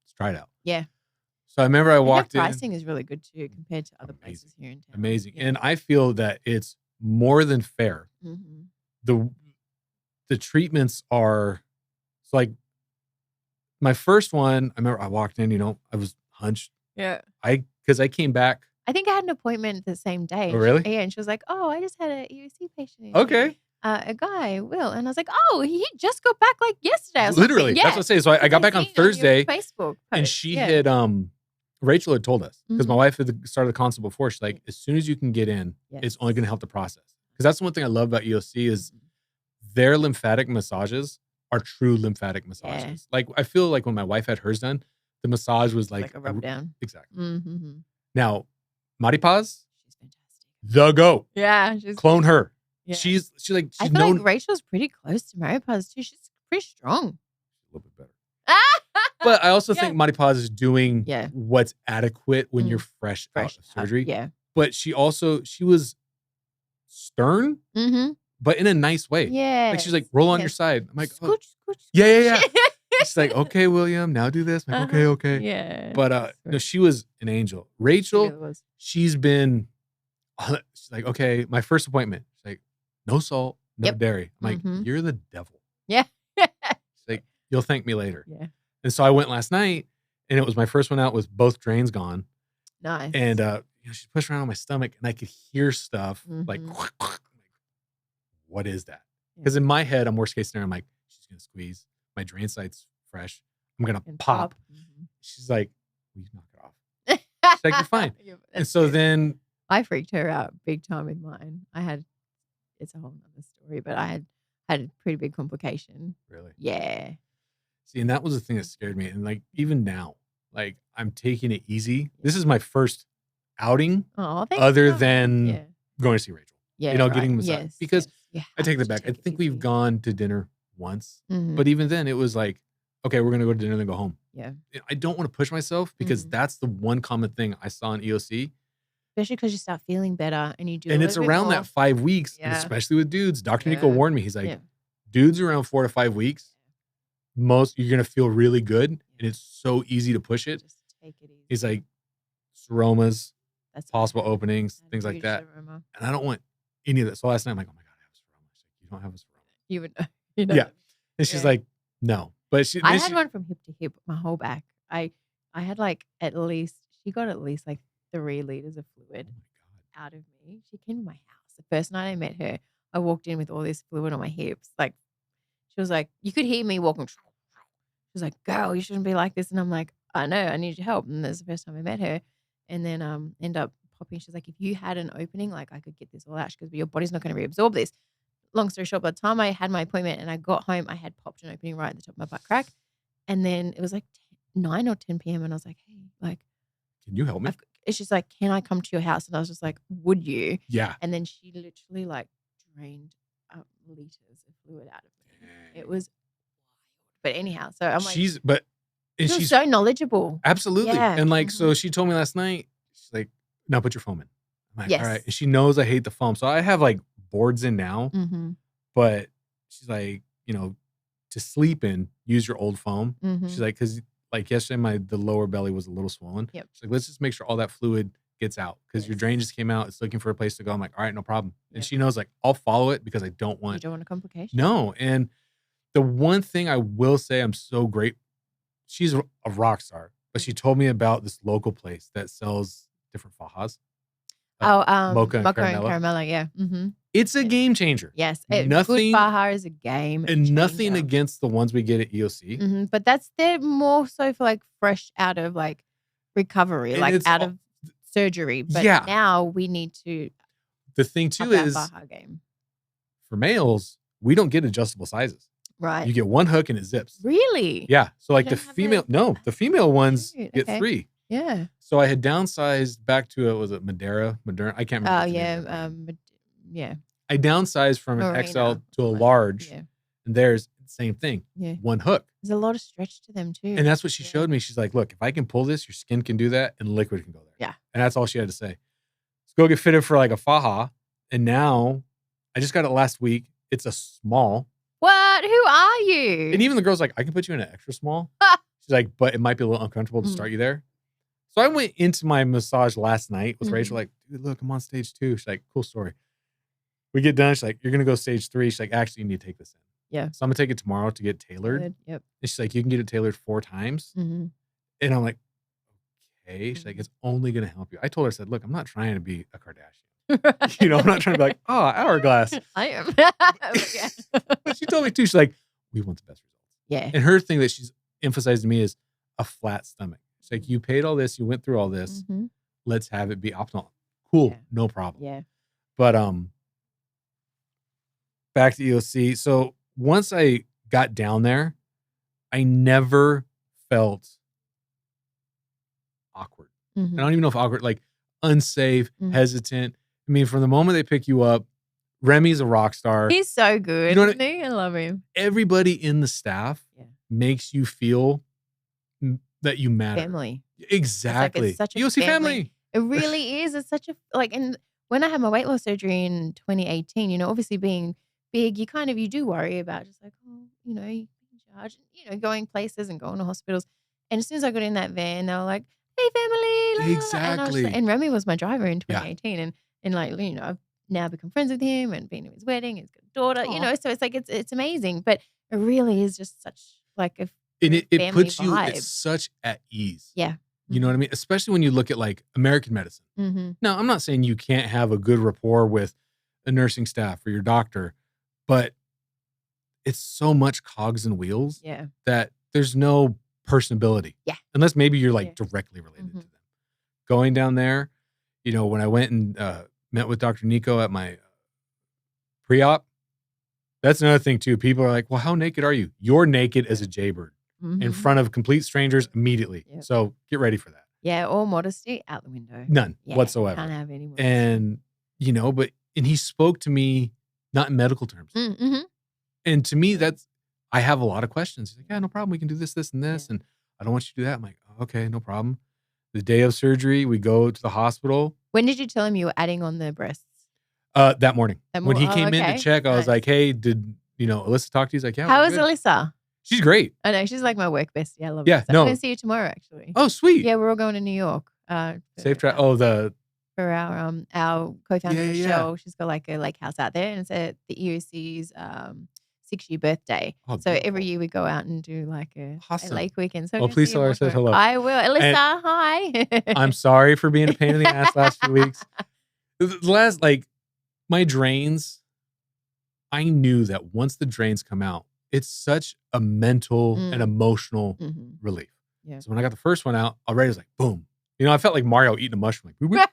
let's try it out. Yeah. So I remember I walked in. Pricing is really good too compared to other places here in town. Amazing. Yeah. And I feel that it's more than fair. The treatments are, it's like my first one, I remember I walked in, I was hunched. Yeah. Because I came back. I think I had an appointment the same day. Oh, really? Yeah, and she was like, "Oh, I just had an EOC patient. Okay. A guy, Will." And I was like, "Oh, he just got back like yesterday." Literally, that's what I'm saying. So I got back on Thursday. Facebook post. And she had, Rachel had told us, because my wife had started the consult before. She's like, as soon as you can get in, it's only going to help the process. Because that's one thing I love about EOC is their lymphatic massages are true lymphatic massages. Yeah. Like, I feel like when my wife had hers done, the massage was like a rub down. Exactly. Now, Maripaz, she's fantastic. The GOAT. Yeah. Clone her. Yeah. She's I feel like Rachel's pretty close to Maripaz too. She's pretty strong. A little bit better. But I also think Maripaz is doing what's adequate when you're fresh out of surgery. Yeah. But she was stern, but in a nice way. Yeah. Like she's like, roll on your side. I'm like, scooch. Yeah. She's like, okay, William, now do this. I'm like, okay. Yeah. But no, she was an angel. Rachel, she's been, she's like, okay, my first appointment. She's like, no salt, no dairy. I'm like, you're the devil. Yeah. She's like, you'll thank me later. Yeah. And so I went last night, and it was my first one out with both drains gone. Nice. And she pushed around on my stomach, and I could hear stuff like, what is that? Because in my head, I'm worst case scenario. I'm like, she's gonna squeeze. My drain site's fresh. I'm gonna pop. She's like, will you knock it off? She's like, you're fine. And so then I freaked her out big time with mine. It's a whole nother story, but I had a pretty big complication. Really? Yeah. See, and that was the thing that scared me. And like, even now, like, I'm taking it easy. This is my first outing other than going to see Rachel. Yeah. Getting massage. Because I take that back. I think we've gone to dinner once. But even then, it was like, okay, we're going to go to dinner and then go home. Yeah. I don't want to push myself because that's the one common thing I saw in EOC. Especially because you start feeling better and you do. And it's around that 5 weeks, and especially with dudes. Dr. Nico warned me. He's like, dudes around 4 to 5 weeks, you're going to feel really good. And it's so easy to push it. Just take it easy. He's like, seromas, possible openings, things like that. And I don't want any of that. So last night I'm like, oh my God, I have a seroma. She's like, you don't have a seroma. You would know. Yeah. And she's like, no. But I had one from hip to hip, my whole back. I had like she got at least like 3 liters of fluid out of me. She came to my house. The first night I met her, I walked in with all this fluid on my hips. Like, she was like, you could hear me walking. She was like, girl, you shouldn't be like this. And I'm like, I know, I need your help. And that's the first time I met her. And then end up popping. She's like, if you had an opening, like I could get this all out. She goes, but your body's not going to reabsorb this. Long story short, by the time I had my appointment and I got home, I had popped an opening right at the top of my butt crack. And then it was like 9 or 10 p.m. And I was like, hey, like, can you help me? She's like, can I come to your house? And I was just like, would you? Yeah. And then she literally like drained liters of fluid out of me. It was wild. But anyhow, so I'm like, she's so knowledgeable. Absolutely. Yeah. And like, so she told me last night, she's like, now put your foam in. I'm like, yes. all right. And she knows I hate the foam. So I have like boards in now, but she's like, you know, to sleep in, use your old foam. She's like, because like yesterday, the lower belly was a little swollen. Yep. She's like, let's just make sure all that fluid gets out because your drain just came out. It's looking for a place to go. I'm like, all right, no problem. And she knows like, I'll follow it because I don't want. You don't want a complication. No. And the one thing I will say, I'm so great. She's a rock star, but she told me about this local place that sells different fajas. Mocha and Caramella, yeah. It's a game changer. Yes. Good faja is a game and changer. Nothing against the ones we get at EOC. But they're more so for like fresh out of like recovery, and like out of surgery. But now we need to. The thing too is faja game. For males, we don't get adjustable sizes. Right. You get one hook and it zips. Really? Yeah. So like the female ones get 3. Yeah. So I had downsized back to was it Moderna? I can't remember. Oh yeah. Yeah. I downsized from an XL to a large, and there's the same thing. Yeah. One hook. There's a lot of stretch to them too. And that's what she showed me. She's like, look, if I can pull this, your skin can do that and liquid can go there. Yeah. And that's all she had to say. Let's go get fitted for like a faja. And now I just got it last week. It's a small. What? Who are you? And even the girl's like, I can put you in an extra small. She's like, but it might be a little uncomfortable to start you there. So I went into my massage last night with Rachel, like, dude, look, I'm on stage 2. She's like, cool story. We get done. She's like, you're going to go stage 3. She's like, actually, you need to take this in. Yeah. So I'm going to take it tomorrow to get tailored. Good. Yep. And she's like, you can get it tailored 4 times. And I'm like, okay. She's like, it's only going to help you. I told her, I said, look, I'm not trying to be a Kardashian. You know, I'm not trying to be like, oh, hourglass. I am. But she told me too, she's like, we want the best results. Yeah. And her thing that she's emphasized to me is a flat stomach. She's like, you paid all this, you went through all this. Let's have it be optimal. Cool. Yeah. No problem. Yeah. But back to EOC. So once I got down there, I never felt awkward. I don't even know if awkward, like unsafe, hesitant. I mean, from the moment they pick you up, Remy's a rock star. He's so good. You know isn't he? I love him. Everybody in the staff makes you feel that you matter. Family. Exactly. It's such a EOC family. It really is. It's such a, like, and when I had my weight loss surgery in 2018, you know, obviously being big, you do worry about just like, oh, you know, you're in charge, you know, going places and going to hospitals. And as soon as I got in that van, they were like, hey, family. Exactly. And Remy was my driver in 2018. And like, you know, I've now become friends with him and been to his wedding, his daughter, you know, so it's like, it's amazing. But it really is just such like a and it puts vibe. you at such at ease. Yeah. You know what I mean? Especially when you look at like American medicine. Now, I'm not saying you can't have a good rapport with a nursing staff or your doctor, but it's so much cogs and wheels that there's no personability. Yeah. Unless maybe you're like directly related to them. Going down there, you know, when I went and met with Dr. Nico at my pre-op, that's another thing too. People are like, well, how naked are you? You're naked as a jaybird in front of complete strangers immediately. Yep. So get ready for that. Yeah. All modesty out the window. None whatsoever. Can't have any modesty. And, you know, and he spoke to me not in medical terms. And to me, I have a lot of questions. He's like, yeah, no problem. We can do this, this, and this. And I don't want you to do that. I'm like, okay, no problem. The day of surgery, we go to the hospital. When did you tell him you were adding on the breasts? That morning. When he came in to check, I was like, hey, did, you know, Alyssa talk to you? He's like, yeah. How is Alyssa? She's great. I know. She's like my work bestie. I love her. Yeah, I'm going to see you tomorrow, actually. Oh, sweet. Yeah, we're all going to New York. Safe track. For our co-founder, Michelle. She's got like a lake house out there, and it's at the EOC's 6-year birthday. Oh, so every year we go out and do like a lake weekend. So please tell her I said hello. I will. Alyssa, hi. I'm sorry for being a pain in the ass last few weeks. The last, like, my drains I knew that once the drains come out, it's such a mental and emotional relief. Yeah. So when I got the first one out, already I was like, boom. You know, I felt like Mario eating a mushroom. Like,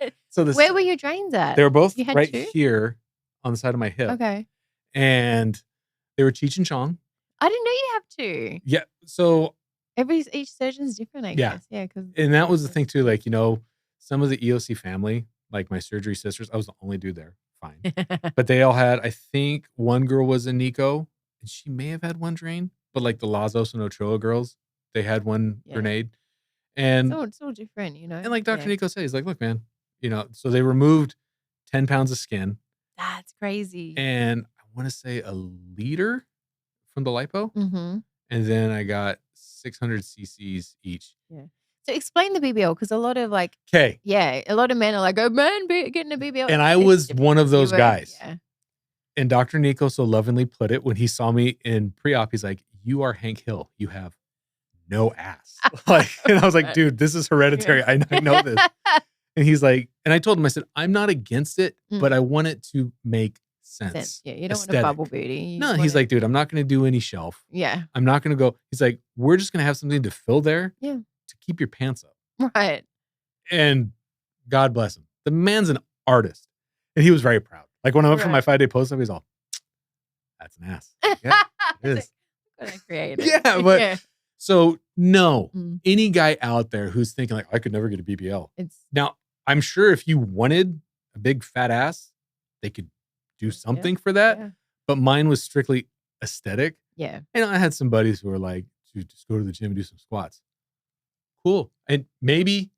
right. So where were your drains at? They were both right here on the side of my hip. Okay. And they were Cheech and Chong. I didn't know you have to. Yeah. So each surgeon's different, I guess. Yeah. And that was the thing too. Like, you know, some of the EOC family, like my surgery sisters, I was the only dude there. Fine. But they all had, I think one girl was a Nico, and she may have had one drain, but like the Lazos and Ochoa girls, they had one grenade. And it's all different, you know. And like Dr. Nico said, he's like, look, man, you know, so they removed 10 pounds of skin. That's crazy. And I want to say a liter from the lipo. And then I got 600 cc's each. Yeah. So explain the BBL, because a lot of like, a lot of men are like, oh man, getting a BBL. And I was one of those guys. Yeah. And Dr. Nico so lovingly put it when he saw me in pre-op, he's like, you are Hank Hill. You have no ass. Like, and I was like, dude, this is hereditary. I know this. And he's like, and I told him, I said, I'm not against it, but I want it to make sense. Yeah, you don't want a bubble booty. No, he's like, dude, I'm not going to do any shelf. Yeah. I'm not going to go. He's like, we're just going to have something to fill there. Yeah. To keep your pants up. Right. And God bless him. The man's an artist. And he was very proud. Like when I went for my 5-day post-op, he's all, that's an ass. Yeah, it is. What I created. Yeah, but so no, any guy out there who's thinking like, I could never get a BBL. Now, I'm sure if you wanted a big fat ass, they could do something for that. Yeah. But mine was strictly aesthetic. Yeah. And I had some buddies who were like, dude, just go to the gym and do some squats. Cool. And maybe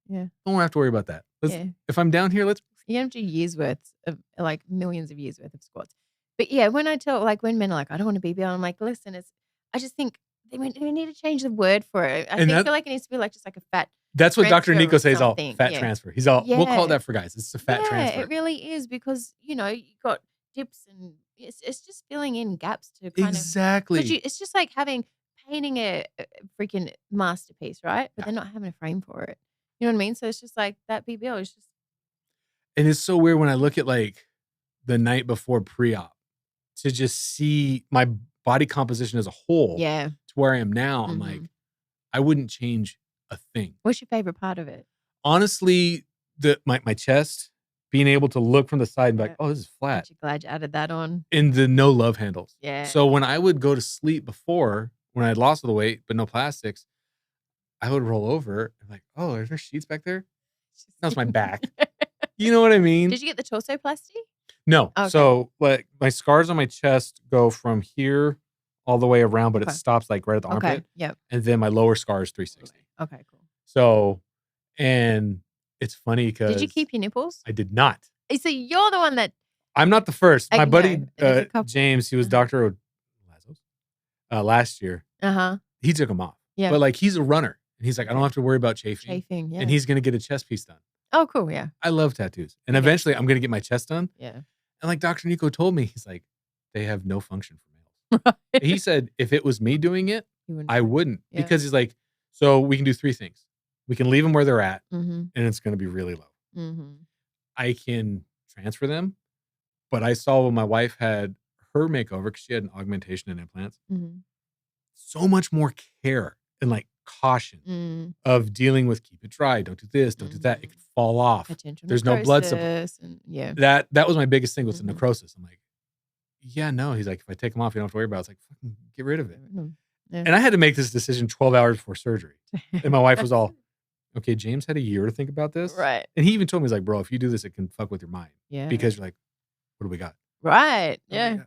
don't have to worry about that. If I'm down here, you don't do years worth of like millions of years worth of squats. But yeah, when I tell like when men are like, I don't want a BBL, I'm like, listen, I just think they need to change the word for it. I feel like it needs to be like just like a fat. That's what Dr. Nico says. All fat transfer. He's all. We'll call that for guys. It's a fat transfer. It really is, because you know you got dips and it's just filling in gaps to kind exactly. It's just like painting a freaking masterpiece, right? But they're not having a frame for it. You know what I mean? So it's just like that BBL is just. And it's so weird when I look at like the night before pre-op to just see my body composition as a whole. Yeah. To where I am now, I'm like, I wouldn't change a thing. What's your favorite part of it? Honestly, my chest, being able to look from the side and be like, oh, this is flat. I'm glad you added that on. And the no love handles. Yeah. So when I would go to sleep before, when I had lost all the weight, but no plastics, I would roll over and like, oh, are there sheets back there? That was my back. You know what I mean? Did you get the torso-plasty? No. Okay. So like my scars on my chest go from here all the way around, but it stops like right at the armpit. Yep. And then my lower scar is 360. Okay, cool. So, and it's funny because. Did you keep your nipples? I did not. So you're the one that. I'm not the first. My buddy, James, he was Dr. Last year. He took them off. Yeah. But like he's a runner. And he's like, I don't have to worry about chafing. Yeah. And he's going to get a chest piece done. Oh, cool. Yeah. I love tattoos. And eventually I'm going to get my chest done. Yeah. And like Dr. Nico told me, he's like, they have no function for males. Right. He said, if it was me doing it, I wouldn't. Yeah. Because he's like, so we can do 3 things. We can leave them where they're at and it's going to be really low. I can transfer them. But I saw when my wife had her makeover, because she had an augmentation and implants, so much more care and like caution of dealing with keep it dry, don't do this, don't do that. It could fall off. There's no blood supply. That was my biggest thing was the necrosis. I'm like, yeah, no. He's like, if I take them off, you don't have to worry about it. It's like, fucking get rid of it. Yeah. And I had to make this decision 12 hours before surgery. And my wife was all, okay, James had a year to think about this. Right. And he even told me, he's like, bro, if you do this, it can fuck with your mind. Yeah. Because you're like, what do we got? Right. Yeah.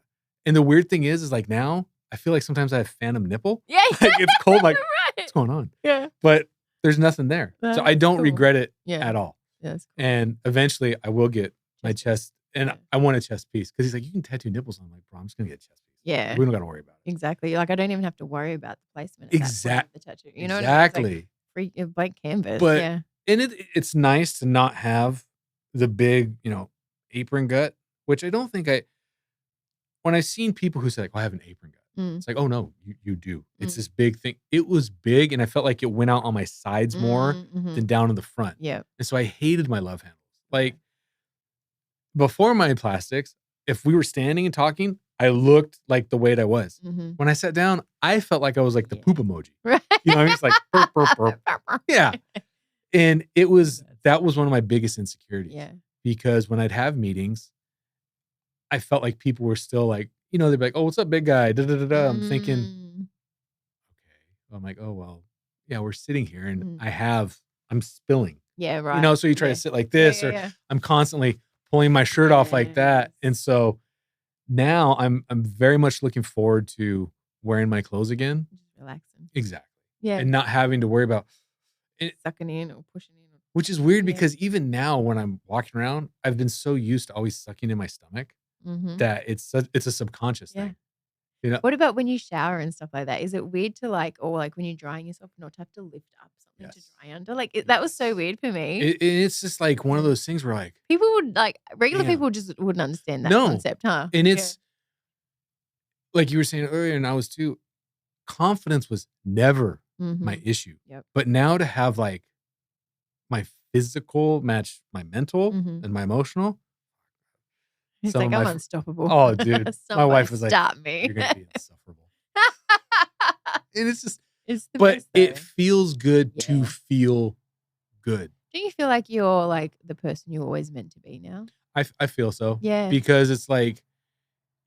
And the weird thing is like now, I feel like sometimes I have phantom nipple. Yeah. Like it's cold. Like, right. what's going on? Yeah. But there's nothing there. So I don't regret it at all. Yeah, that's cool. And eventually I will get my chest. And I want a chest piece. Because he's like, you can tattoo nipples. I'm like, bro, I'm just going to get a chest piece. Yeah. We don't got to worry about it. Exactly. Like I don't even have to worry about the placement. Exactly. The tattoo. You know exactly. what I mean? It's like free blank canvas. But, and it's nice to not have the big, apron gut, which I don't think when I've seen people who say like, oh, I have an apron gut. It's like, oh no, you do. It's this big thing. It was big and I felt like it went out on my sides more than down in the front. Yeah. And so I hated my love handles. Like before my plastics, if we were standing and talking, I looked like the weight I was. Mm-hmm. When I sat down, I felt like I was like the poop emoji. Right. You know, it's like, burp, burp, burp. Yeah. And that was one of my biggest insecurities. Yeah. Because when I'd have meetings, I felt like people were still like, you know, they'd be like, oh, what's up, big guy? Da, da, da, da. I'm thinking, okay. I'm like, oh, well, yeah, we're sitting here and I'm spilling. Yeah, right. You know, so you try to sit like this or I'm constantly pulling my shirt off like that. And so now I'm very much looking forward to wearing my clothes again. Just relaxing. Exactly. Yeah. And not having to worry about it, sucking in or pushing in. Which is weird because even now when I'm walking around, I've been so used to always sucking in my stomach that it's a subconscious thing. You know? What about when you shower and stuff like that? Is it weird to or when you're drying yourself, not to have to lift up something to dry under? Like that was so weird for me. It's just like one of those things where like people would regular people just wouldn't understand that concept, huh? And it's like you were saying earlier, and I was too. Confidence was never my issue, but now to have like my physical match my mental and my emotional. He's like, I'm unstoppable. Oh, dude. My wife was like, stop me. You're going to be insufferable. And it's just, it's the but best, though. it feels good to feel good. Do you feel like you're like the person you always meant to be now? I feel so. Yeah. Because it's like,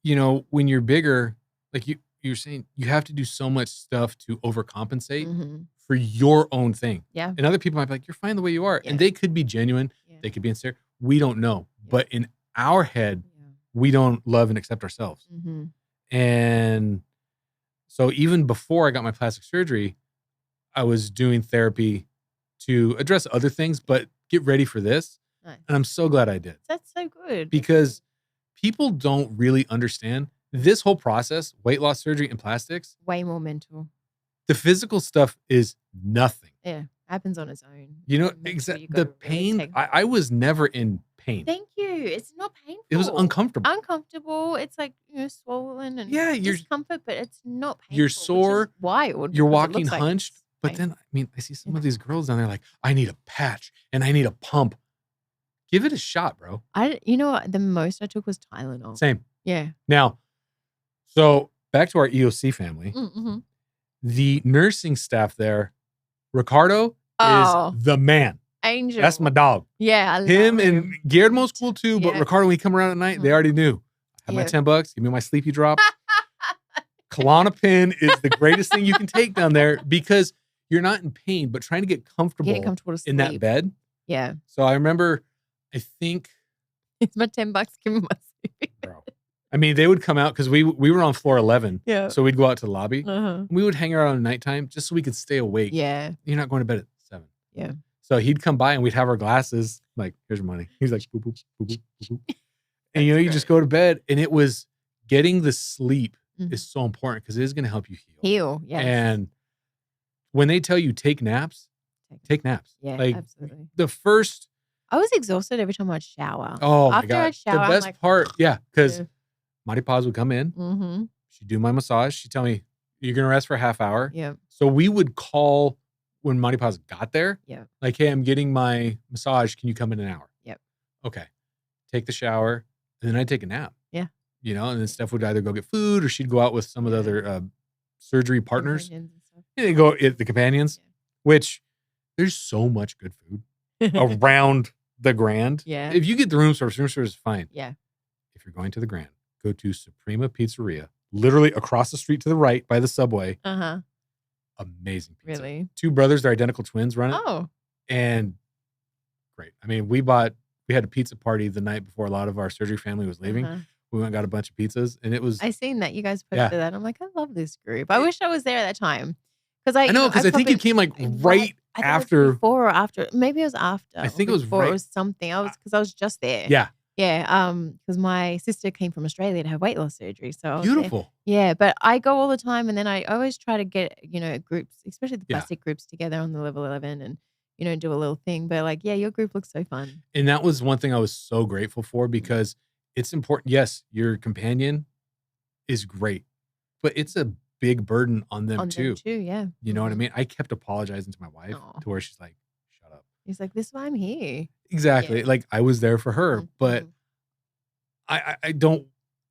you know, when you're bigger, like you're saying, you have to do so much stuff to overcompensate for your own thing. Yeah. And other people might be like, you're fine the way you are. Yeah. And they could be genuine. Yeah. They could be sincere. We don't know. Yeah. But in our head, we don't love and accept ourselves. And so even before I got my plastic surgery, I was doing therapy to address other things, but get ready for this. Nice. And I'm so glad I did. That's so good. Because people don't really understand this whole process, weight loss surgery and plastics. Way more mental. The physical stuff is nothing. Yeah. Happens on its own. You know, exactly. The pain, really I was never in pain. Thank you. It's not painful. It was uncomfortable. Uncomfortable. It's like, swollen and discomfort, but it's not painful. You're sore. Wild. You're walking hunched. But then, I mean, I see some of these girls down there like, I need a patch and I need a pump. Give it a shot, bro. You know what? The most I took was Tylenol. Same. Yeah. Now, so back to our EOC family. The nursing staff there, Ricardo is the man. Angel. That's my dog. Yeah, I love him. And Guillermo's cool too, but Ricardo, when he come around at night, they already knew. I have my $10, give me my sleepy drop. Klonopin is the greatest thing you can take down there because you're not in pain, but trying to get comfortable to sleep in that bed. Yeah. So I remember, I think it's my $10, give me my sleepy. Bro. I mean, they would come out because we were on floor 11. Yeah. So we'd go out to the lobby. We would hang around at nighttime just so we could stay awake. Yeah. You're not going to bed at 7. Yeah. So he'd come by and we'd have our glasses. Like, here's your money. He's like, boop, boop, boop, boop, boop. And you just go to bed. And it was getting the sleep is so important because it is going to help you heal. Yeah. And when they tell you take naps, take naps. Yeah, like, absolutely. The first. I was exhausted every time I'd shower. Oh, my God. I'd shower, the best part. Yeah. Because Marty Paz would come in. She'd do my massage. She'd tell me, you're going to rest for a half hour. Yeah. So we would call when Marty Paz got there. Yeah. Like, hey, I'm getting my massage. Can you come in an hour? Yep. Okay. Take the shower. And then I'd take a nap. Yeah. You know, and then Steph would either go get food or she'd go out with some of the other surgery partners. They go at the companions, which there's so much good food around the Grand. Yeah. If you get the room service is fine. Yeah. If you're going to the Grand, go to Suprema Pizzeria, literally across the street to the right by the subway. Amazing pizza. Really? 2 brothers, they're identical twins, run it. Oh. And great. I mean, we had a pizza party the night before a lot of our surgery family was leaving. We went and got a bunch of pizzas and it was. I seen that. You guys posted that. I'm like, I love this group. I wish I was there at that time. Because I know, because I think you came like right after. Before or after. Maybe it was after. I think it was right. It was something. Because I was just there. Yeah. Yeah. Because my sister came from Australia to have weight loss surgery. So beautiful. Yeah. But I go all the time and then I always try to get, groups, especially the plastic groups together on the level 11 and, do a little thing. But like, yeah, your group looks so fun. And that was one thing I was so grateful for because it's important. Yes, your companion is great, but it's a big burden on them too. Yeah. You know what I mean? I kept apologizing to my wife to where she's like, shut up. He's like, this is why I'm here. Exactly. Yeah. Like I was there for her, but I don't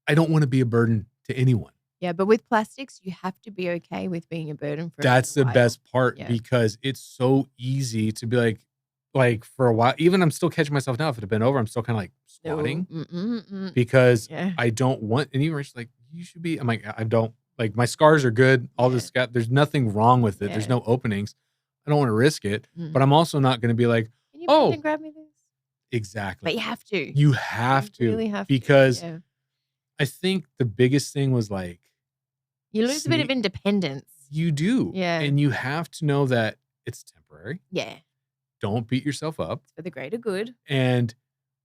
I don't want to be a burden to anyone. Yeah, but with plastics, you have to be okay with being a burden for That's the best part because it's so easy to be like for a while, even I'm still catching myself now. If it had been over, I'm still kind of like squatting because I don't want, and even Rachel's like, you should be, I'm like, I don't, like my scars are good. All this there's nothing wrong with it. There's no openings. I don't want to risk it, but I'm also not going to be like, can you bend and grab me this? Exactly. But you have to. You have to. Really have because to. I think the biggest thing was like, you lose a bit of independence. You do. Yeah. And you have to know that it's temporary. Yeah. Don't beat yourself up. It's for the greater good. And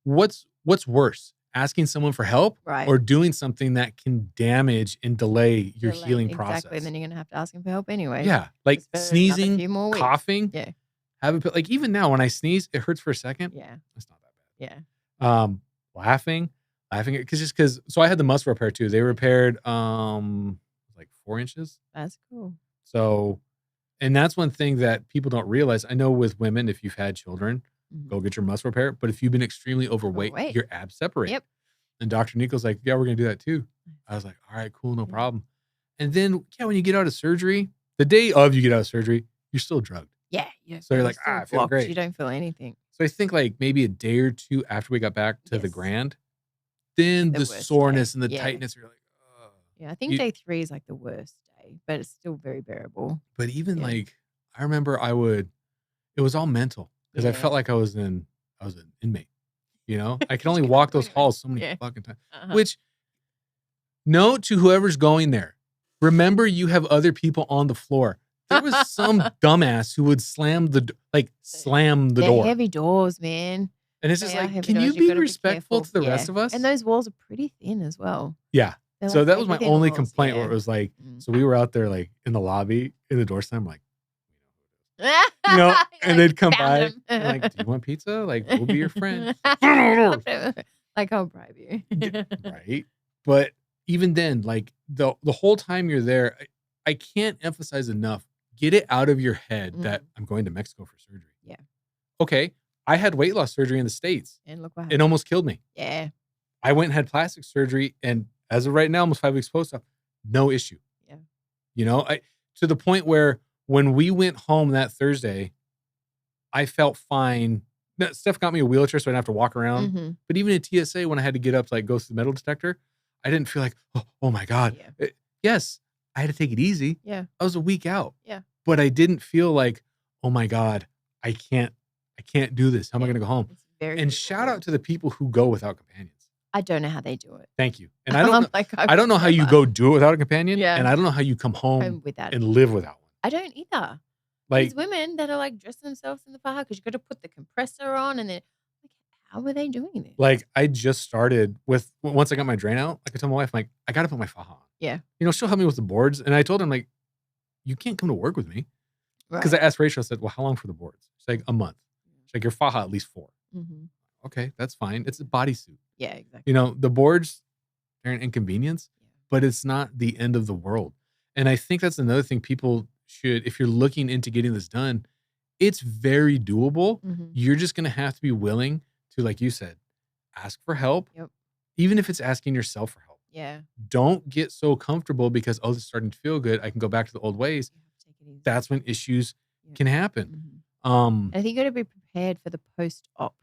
what's worse? Asking someone for help or doing something that can damage and delay your healing process. Exactly. And then you're going to have to ask him for help anyway. Yeah. Like sneezing, coughing. Yeah. Like even now when I sneeze, it hurts for a second. Yeah. It's not that bad. Yeah. Laughing. So I had the muscle repair too. They repaired like 4 inches. That's cool. So, and that's one thing that people don't realize. I know with women, if you've had children, go get your muscle repair. But if you've been extremely overweight, your abs separate. Yep. And Dr. Nico's like, yeah, we're going to do that too. I was like, all right, cool, no problem. And then, when you get out of surgery, the day of you get out of surgery, you're still drugged. Yeah. So you're like, I feel great. You don't feel anything. So I think like maybe a day or two after we got back to the Grand, then the soreness and the tightness, you're like, oh. Yeah, I think day 3 is like the worst day, but it's still very bearable. But even like, I remember it was all mental because I felt like I was an inmate, I could only walk those halls so many fucking times, which note to whoever's going there, remember you have other people on the floor. There was some dumbass who would slam the door. Heavy doors, man. And it's just like, can you be respectful to the rest of us? And those walls are pretty thin as well. Yeah. So that was my only complaint where it was like, so we were out there like in the lobby, in the door slam, like, and they'd come by and like, do you want pizza? Like, we'll be your friend. Like, I'll bribe you. Right. But even then, like the whole time you're there, I can't emphasize enough, get it out of your head that I'm going to Mexico for surgery. Yeah. Okay. I had weight loss surgery in the States. And look what happened. It almost killed me. Yeah. I went and had plastic surgery, and as of right now, almost 5 weeks post-op, no issue. Yeah. To the point where when we went home that Thursday, I felt fine. Now, Steph got me a wheelchair so I didn't have to walk around. But even at TSA, when I had to get up to like go through the metal detector, I didn't feel like, oh my God. Yeah. Yes, I had to take it easy. Yeah. I was a week out. Yeah. But I didn't feel like, oh my God, I can't do this. How am I going to go home? And shout out to the people who go without companions. I don't know how they do it. Thank you. And I don't know how you go do it without a companion. Yeah. And I don't know how you come home without and live without one. I don't either. Like these women that are like dressing themselves in the faja because you got to put the compressor on and then like, how are they doing this? Like I just started with, once I got my drain out, like I told my wife, I'm like, I got to put my faja on. Yeah. She'll help me with the boards. And I told her, I'm like, you can't come to work with me. Because I asked Rachel, I said, well, how long for the boards? She's like, a month. She's like, your faja at least 4. Okay, that's fine. It's a bodysuit. Yeah, exactly. The boards are an inconvenience, but it's not the end of the world. And I think that's another thing people should, if you're looking into getting this done, it's very doable. You're just going to have to be willing to, like you said, ask for help. Yep. Even if it's asking yourself for help. Yeah. Don't get so comfortable because, this is starting to feel good. I can go back to the old ways. That's when issues can happen. I think you got to be prepared for the post-op.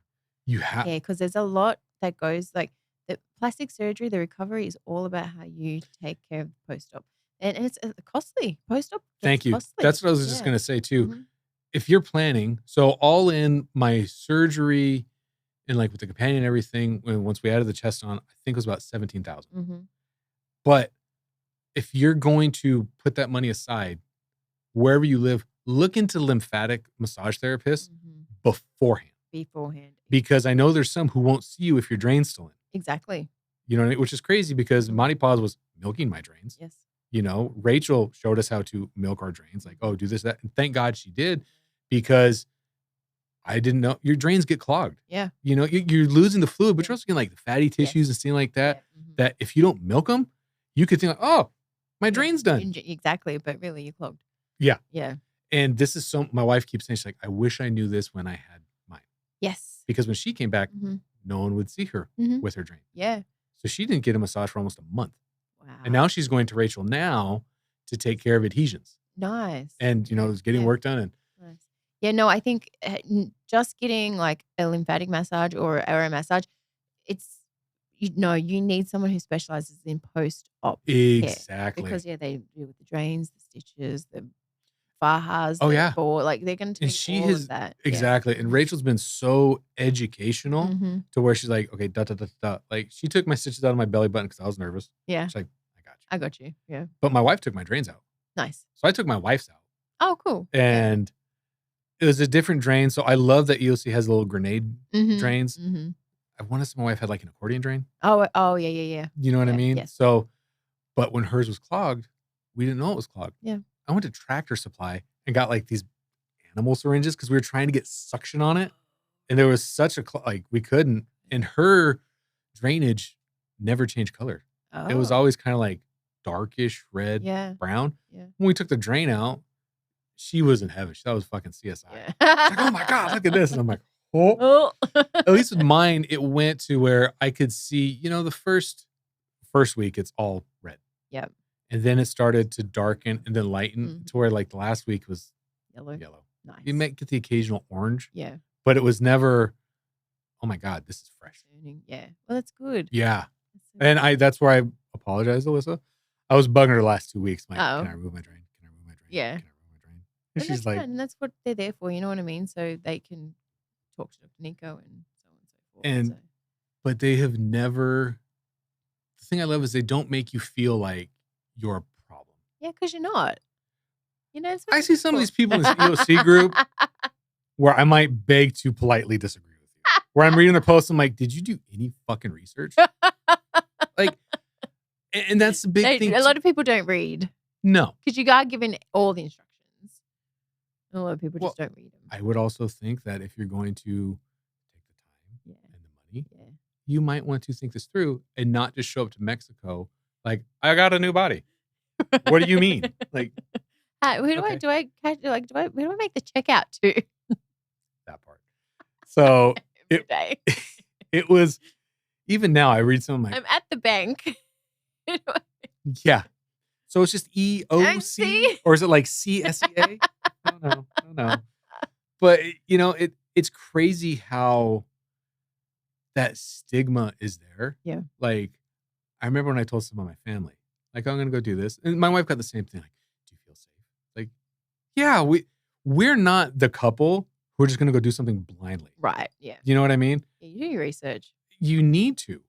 You have. Yeah, because there's a lot that goes like the plastic surgery, the recovery is all about how you take care of the post-op. And it's costly. Post-op. Thank you. Costly. That's what I was just going to say too. If you're planning, so all in my surgery and like with the companion and everything, once we added the chest on, I think it was about $17,000. But if you're going to put that money aside, wherever you live, look into lymphatic massage therapists beforehand. Because I know there's some who won't see you if your drain's still in. Exactly. You know what I mean? Which is crazy because Monty Paws was milking my drains. Yes. Rachel showed us how to milk our drains. Like, do this, that. And thank God she did because I didn't know. Your drains get clogged. Yeah. You're losing the fluid, but you're also getting like the fatty tissues and stuff like that. That if you don't milk them, you could think like, my drain's done. Exactly. But really, you're clogged. Yeah. Yeah. And this is my wife keeps saying, she's like, I wish I knew this when I had mine. Yes. Because when she came back, no one would see her with her drain. Yeah. So she didn't get a massage for almost a month. Wow. And now she's going to Rachel now to take care of adhesions. Nice. And, is getting work done. And nice. Yeah, no, I think just getting like a lymphatic massage or a massage, you need someone who specializes in post-op exactly. care. Because, they deal with the drains, the stitches, the fajas. Oh, yeah. Like they're going to take all of that. Exactly. And Rachel's been so educational to where she's like, okay, da, da, da, da. Like she took my stitches out of my belly button because I was nervous. Yeah. She's like, I got you. Yeah. But my wife took my drains out. Nice. So I took my wife's out. Oh, cool. And it was a different drain. So I love that EOC has little grenade drains. Mm-hmm. I want to say my wife had like an accordion drain. Oh, yeah. You know what I mean? Yes. So, but when hers was clogged, we didn't know it was clogged. Yeah. I went to Tractor Supply and got like these animal syringes because we were trying to get suction on it. And there was such we couldn't. And her drainage never changed color. Oh. It was always kind of like darkish red, brown. Yeah. When we took the drain out, she was in heaven. That was fucking CSI. Yeah. Like, oh my God, look at this. And I'm like, oh. At least with mine, it went to where I could see, the first week, it's all red. Yep. And then it started to darken and then lighten to where like the last week was yellow. Nice. You might get the occasional orange. Yeah. But it was never, oh my God, this is fresh. Yeah. Well, that's good. Yeah. And that's where I apologize, Alyssa. I was bugging her the last 2 weeks. Like, Uh-oh. can I remove my drain? Can I remove my drain? Yeah. Can I remove my drain? And she's like, and that's what they're there for. You know what I mean? So they can talk to Dr. Nico and so on and so forth. And but they have never. The thing I love is they don't make you feel like you're a problem. Yeah, because you're not. I see some of these people in this EOC group where I might beg to politely disagree with you. Where I'm reading their posts, I'm like, did you do any fucking research? Like, and that's the big thing. A lot of people don't read. No. Because you are given all the instructions. And a lot of people just don't read them. I would also think that if you're going to take the time and the money, Yeah. you might want to think this through and not just show up to Mexico like, I got a new body. What do you mean? Like, who do I make the checkout to? That part. So Every day. It was, even now I read some of my. I'm at the bank. Yeah. So it's just EOC or is it like CSEA? I don't know. But it's crazy how that stigma is there. Yeah. Like I remember when I told some of my family, like, I'm going to go do this. And my wife got the same thing. Like, do you feel safe? Like, yeah, we're not the couple who are just going to go do something blindly. Right. Yeah. You know what I mean? Yeah, you do your research. You need to.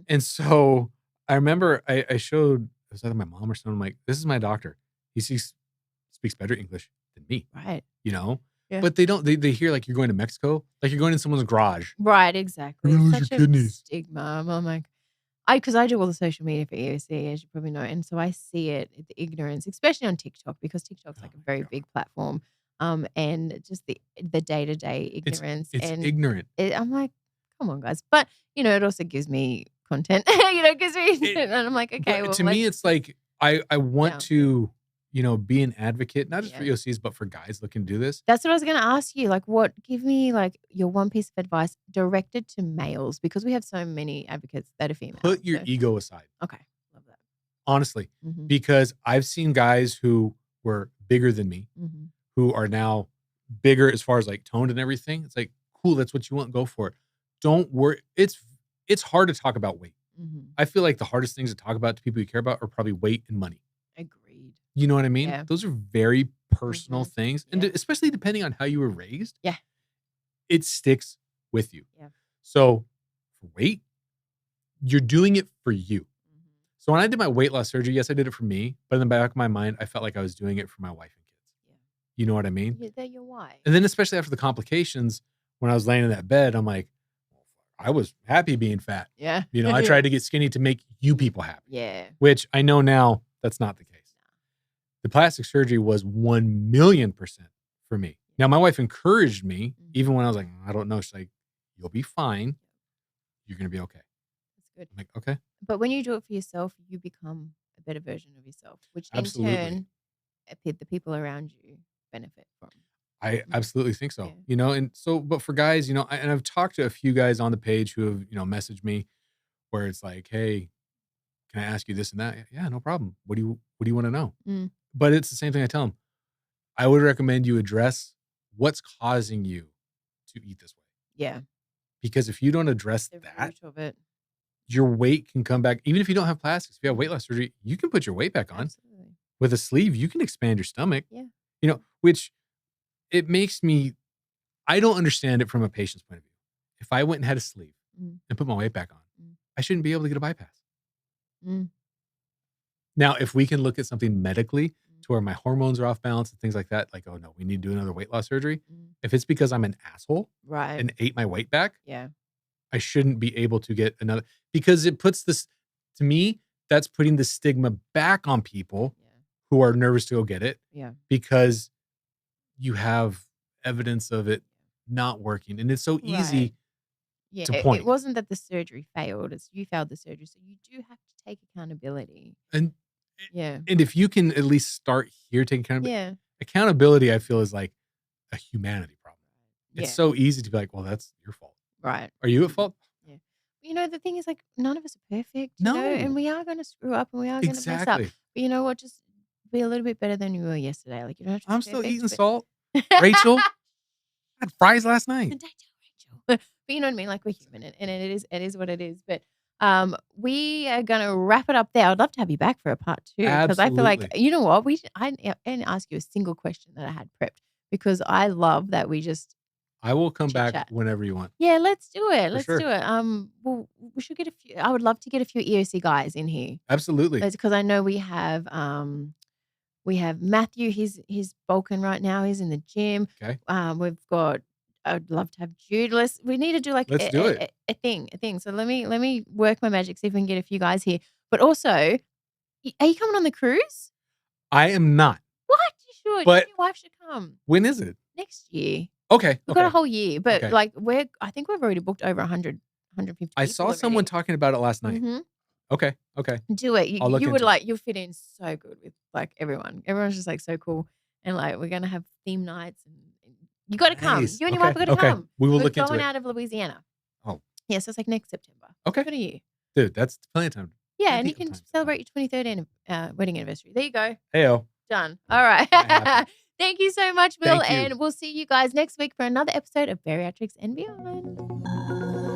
And so I remember I showed, it was either my mom or someone, I'm like, this is my doctor. He speaks better English than me. Right. Yeah. But they hear like you're going to Mexico, like you're going in someone's garage. Right, exactly. You're gonna lose Such your kidneys. Stigma. I'm like, because I do all the social media for EOC, as you probably know, and so I see it, the ignorance, especially on TikTok, because TikTok's like a very big platform, and just the day-to-day ignorance. It's and ignorant. I'm like, come on, guys. But it also gives me content. Gives me, and I'm like, okay. Well, to me, it's like I want to, be an advocate, not just for EOCs, but for guys looking to do this. That's what I was going to ask you. Like, give me like your one piece of advice directed to males, because we have so many advocates that are female. Put your ego aside. Okay. Love that. Honestly, because I've seen guys who were bigger than me, who are now bigger as far as like toned and everything. It's like, cool, that's what you want, go for it. Don't worry. It's hard to talk about weight. I feel like the hardest things to talk about to people you care about are probably weight and money. Agreed. You know what I mean? Yeah. Those are very personal things. And especially depending on how you were raised. Yeah. It sticks with you. Yeah. So for weight, you're doing it for you. So when I did my weight loss surgery, yes, I did it for me. But in the back of my mind, I felt like I was doing it for my wife and kids. Yeah. You know what I mean? They're your wife. And then especially after the complications, when I was laying in that bed, I'm like, I was happy being fat. Yeah. I tried to get skinny to make you people happy. Yeah. Which I know now that's not the case. The plastic surgery was 1,000,000% for me. Now, my wife encouraged me, even when I was like, I don't know. She's like, you'll be fine. You're going to be okay. That's good. I'm like, okay. But when you do it for yourself, you become a better version of yourself, which Absolutely. in turn, the people around you benefit from. I absolutely think so. Yeah. And so, but for guys, and I've talked to a few guys on the page who have, messaged me where it's like, hey, can I ask you this and that? Yeah, no problem. What do you want to know? But it's the same thing I tell them. I would recommend you address what's causing you to eat this way. Yeah. Because if you don't address The that, root of it. your weight can come back. Even if you don't have plastics, if you have weight loss surgery, you can put your weight back on. Absolutely. With a sleeve, you can expand your stomach. Yeah. You know, which it makes me, I don't understand it from a patient's point of view. If I went and had a sleeve and put my weight back on, I shouldn't be able to get a bypass. Now, if we can look at something medically to where my hormones are off balance and things like that, like, oh no, we need to do another weight loss surgery. If it's because I'm an asshole and ate my weight back, I shouldn't be able to get another, because it puts this, to me, that's putting the stigma back on people who are nervous to go get it because you have evidence of it not working. And it's so easy to point. It wasn't that the surgery failed. It's you failed the surgery. So you do have to take accountability. And if you can at least start here taking accountability. Accountability, I feel, is like a humanity problem. It's so easy to be like, well, that's your fault. Right. Are you at fault? Yeah. You know, the thing is, like, none of us are perfect. You know? And we are going to screw up and we are going to mess up. But you know what? Just be a little bit better than you were yesterday. Like, you don't have to be I'm perfect, still eating salt. Rachel, I had fries last night. Don't tell Rachel. But you know what I mean? Like, we're human, and it is what it is. But we are going to wrap it up there. I'd love to have you back for a part 2 because I feel like, you know what? I didn't ask you a single question that I had prepped because I love that we just I will come chit-chat. back whenever you want. Yeah, let's do it. Let's do it. Well, we should get a few. I would love to get a few EOC guys in here. Absolutely. Because I know we have Matthew. He's bulking right now. He's in the gym. Okay. We've got. I'd love to have Jude. We need to do like a thing. So let me work my magic. See if we can get a few guys here. But also, are you coming on the cruise? I am not. What? You should. But your wife should come. When is it? Next year. Okay. We've got a whole year, but I think we've already booked over 100, 150 I saw someone talking about it last night. Okay. Do it. You would you'll fit in so good with like everyone. Everyone's just like so cool. And like, we're going to have theme nights and you got to come. You and your wife got to come. We will look into it. We're going out of Louisiana. Oh. Yeah, so it's like next September. Okay. Good a year. Dude, that's plenty of time. Yeah, and you can celebrate your 23rd wedding anniversary. There you go. Heyo. Done. All right. Thank you so much, Will. And we'll see you guys next week for another episode of Bariatrics and Beyond.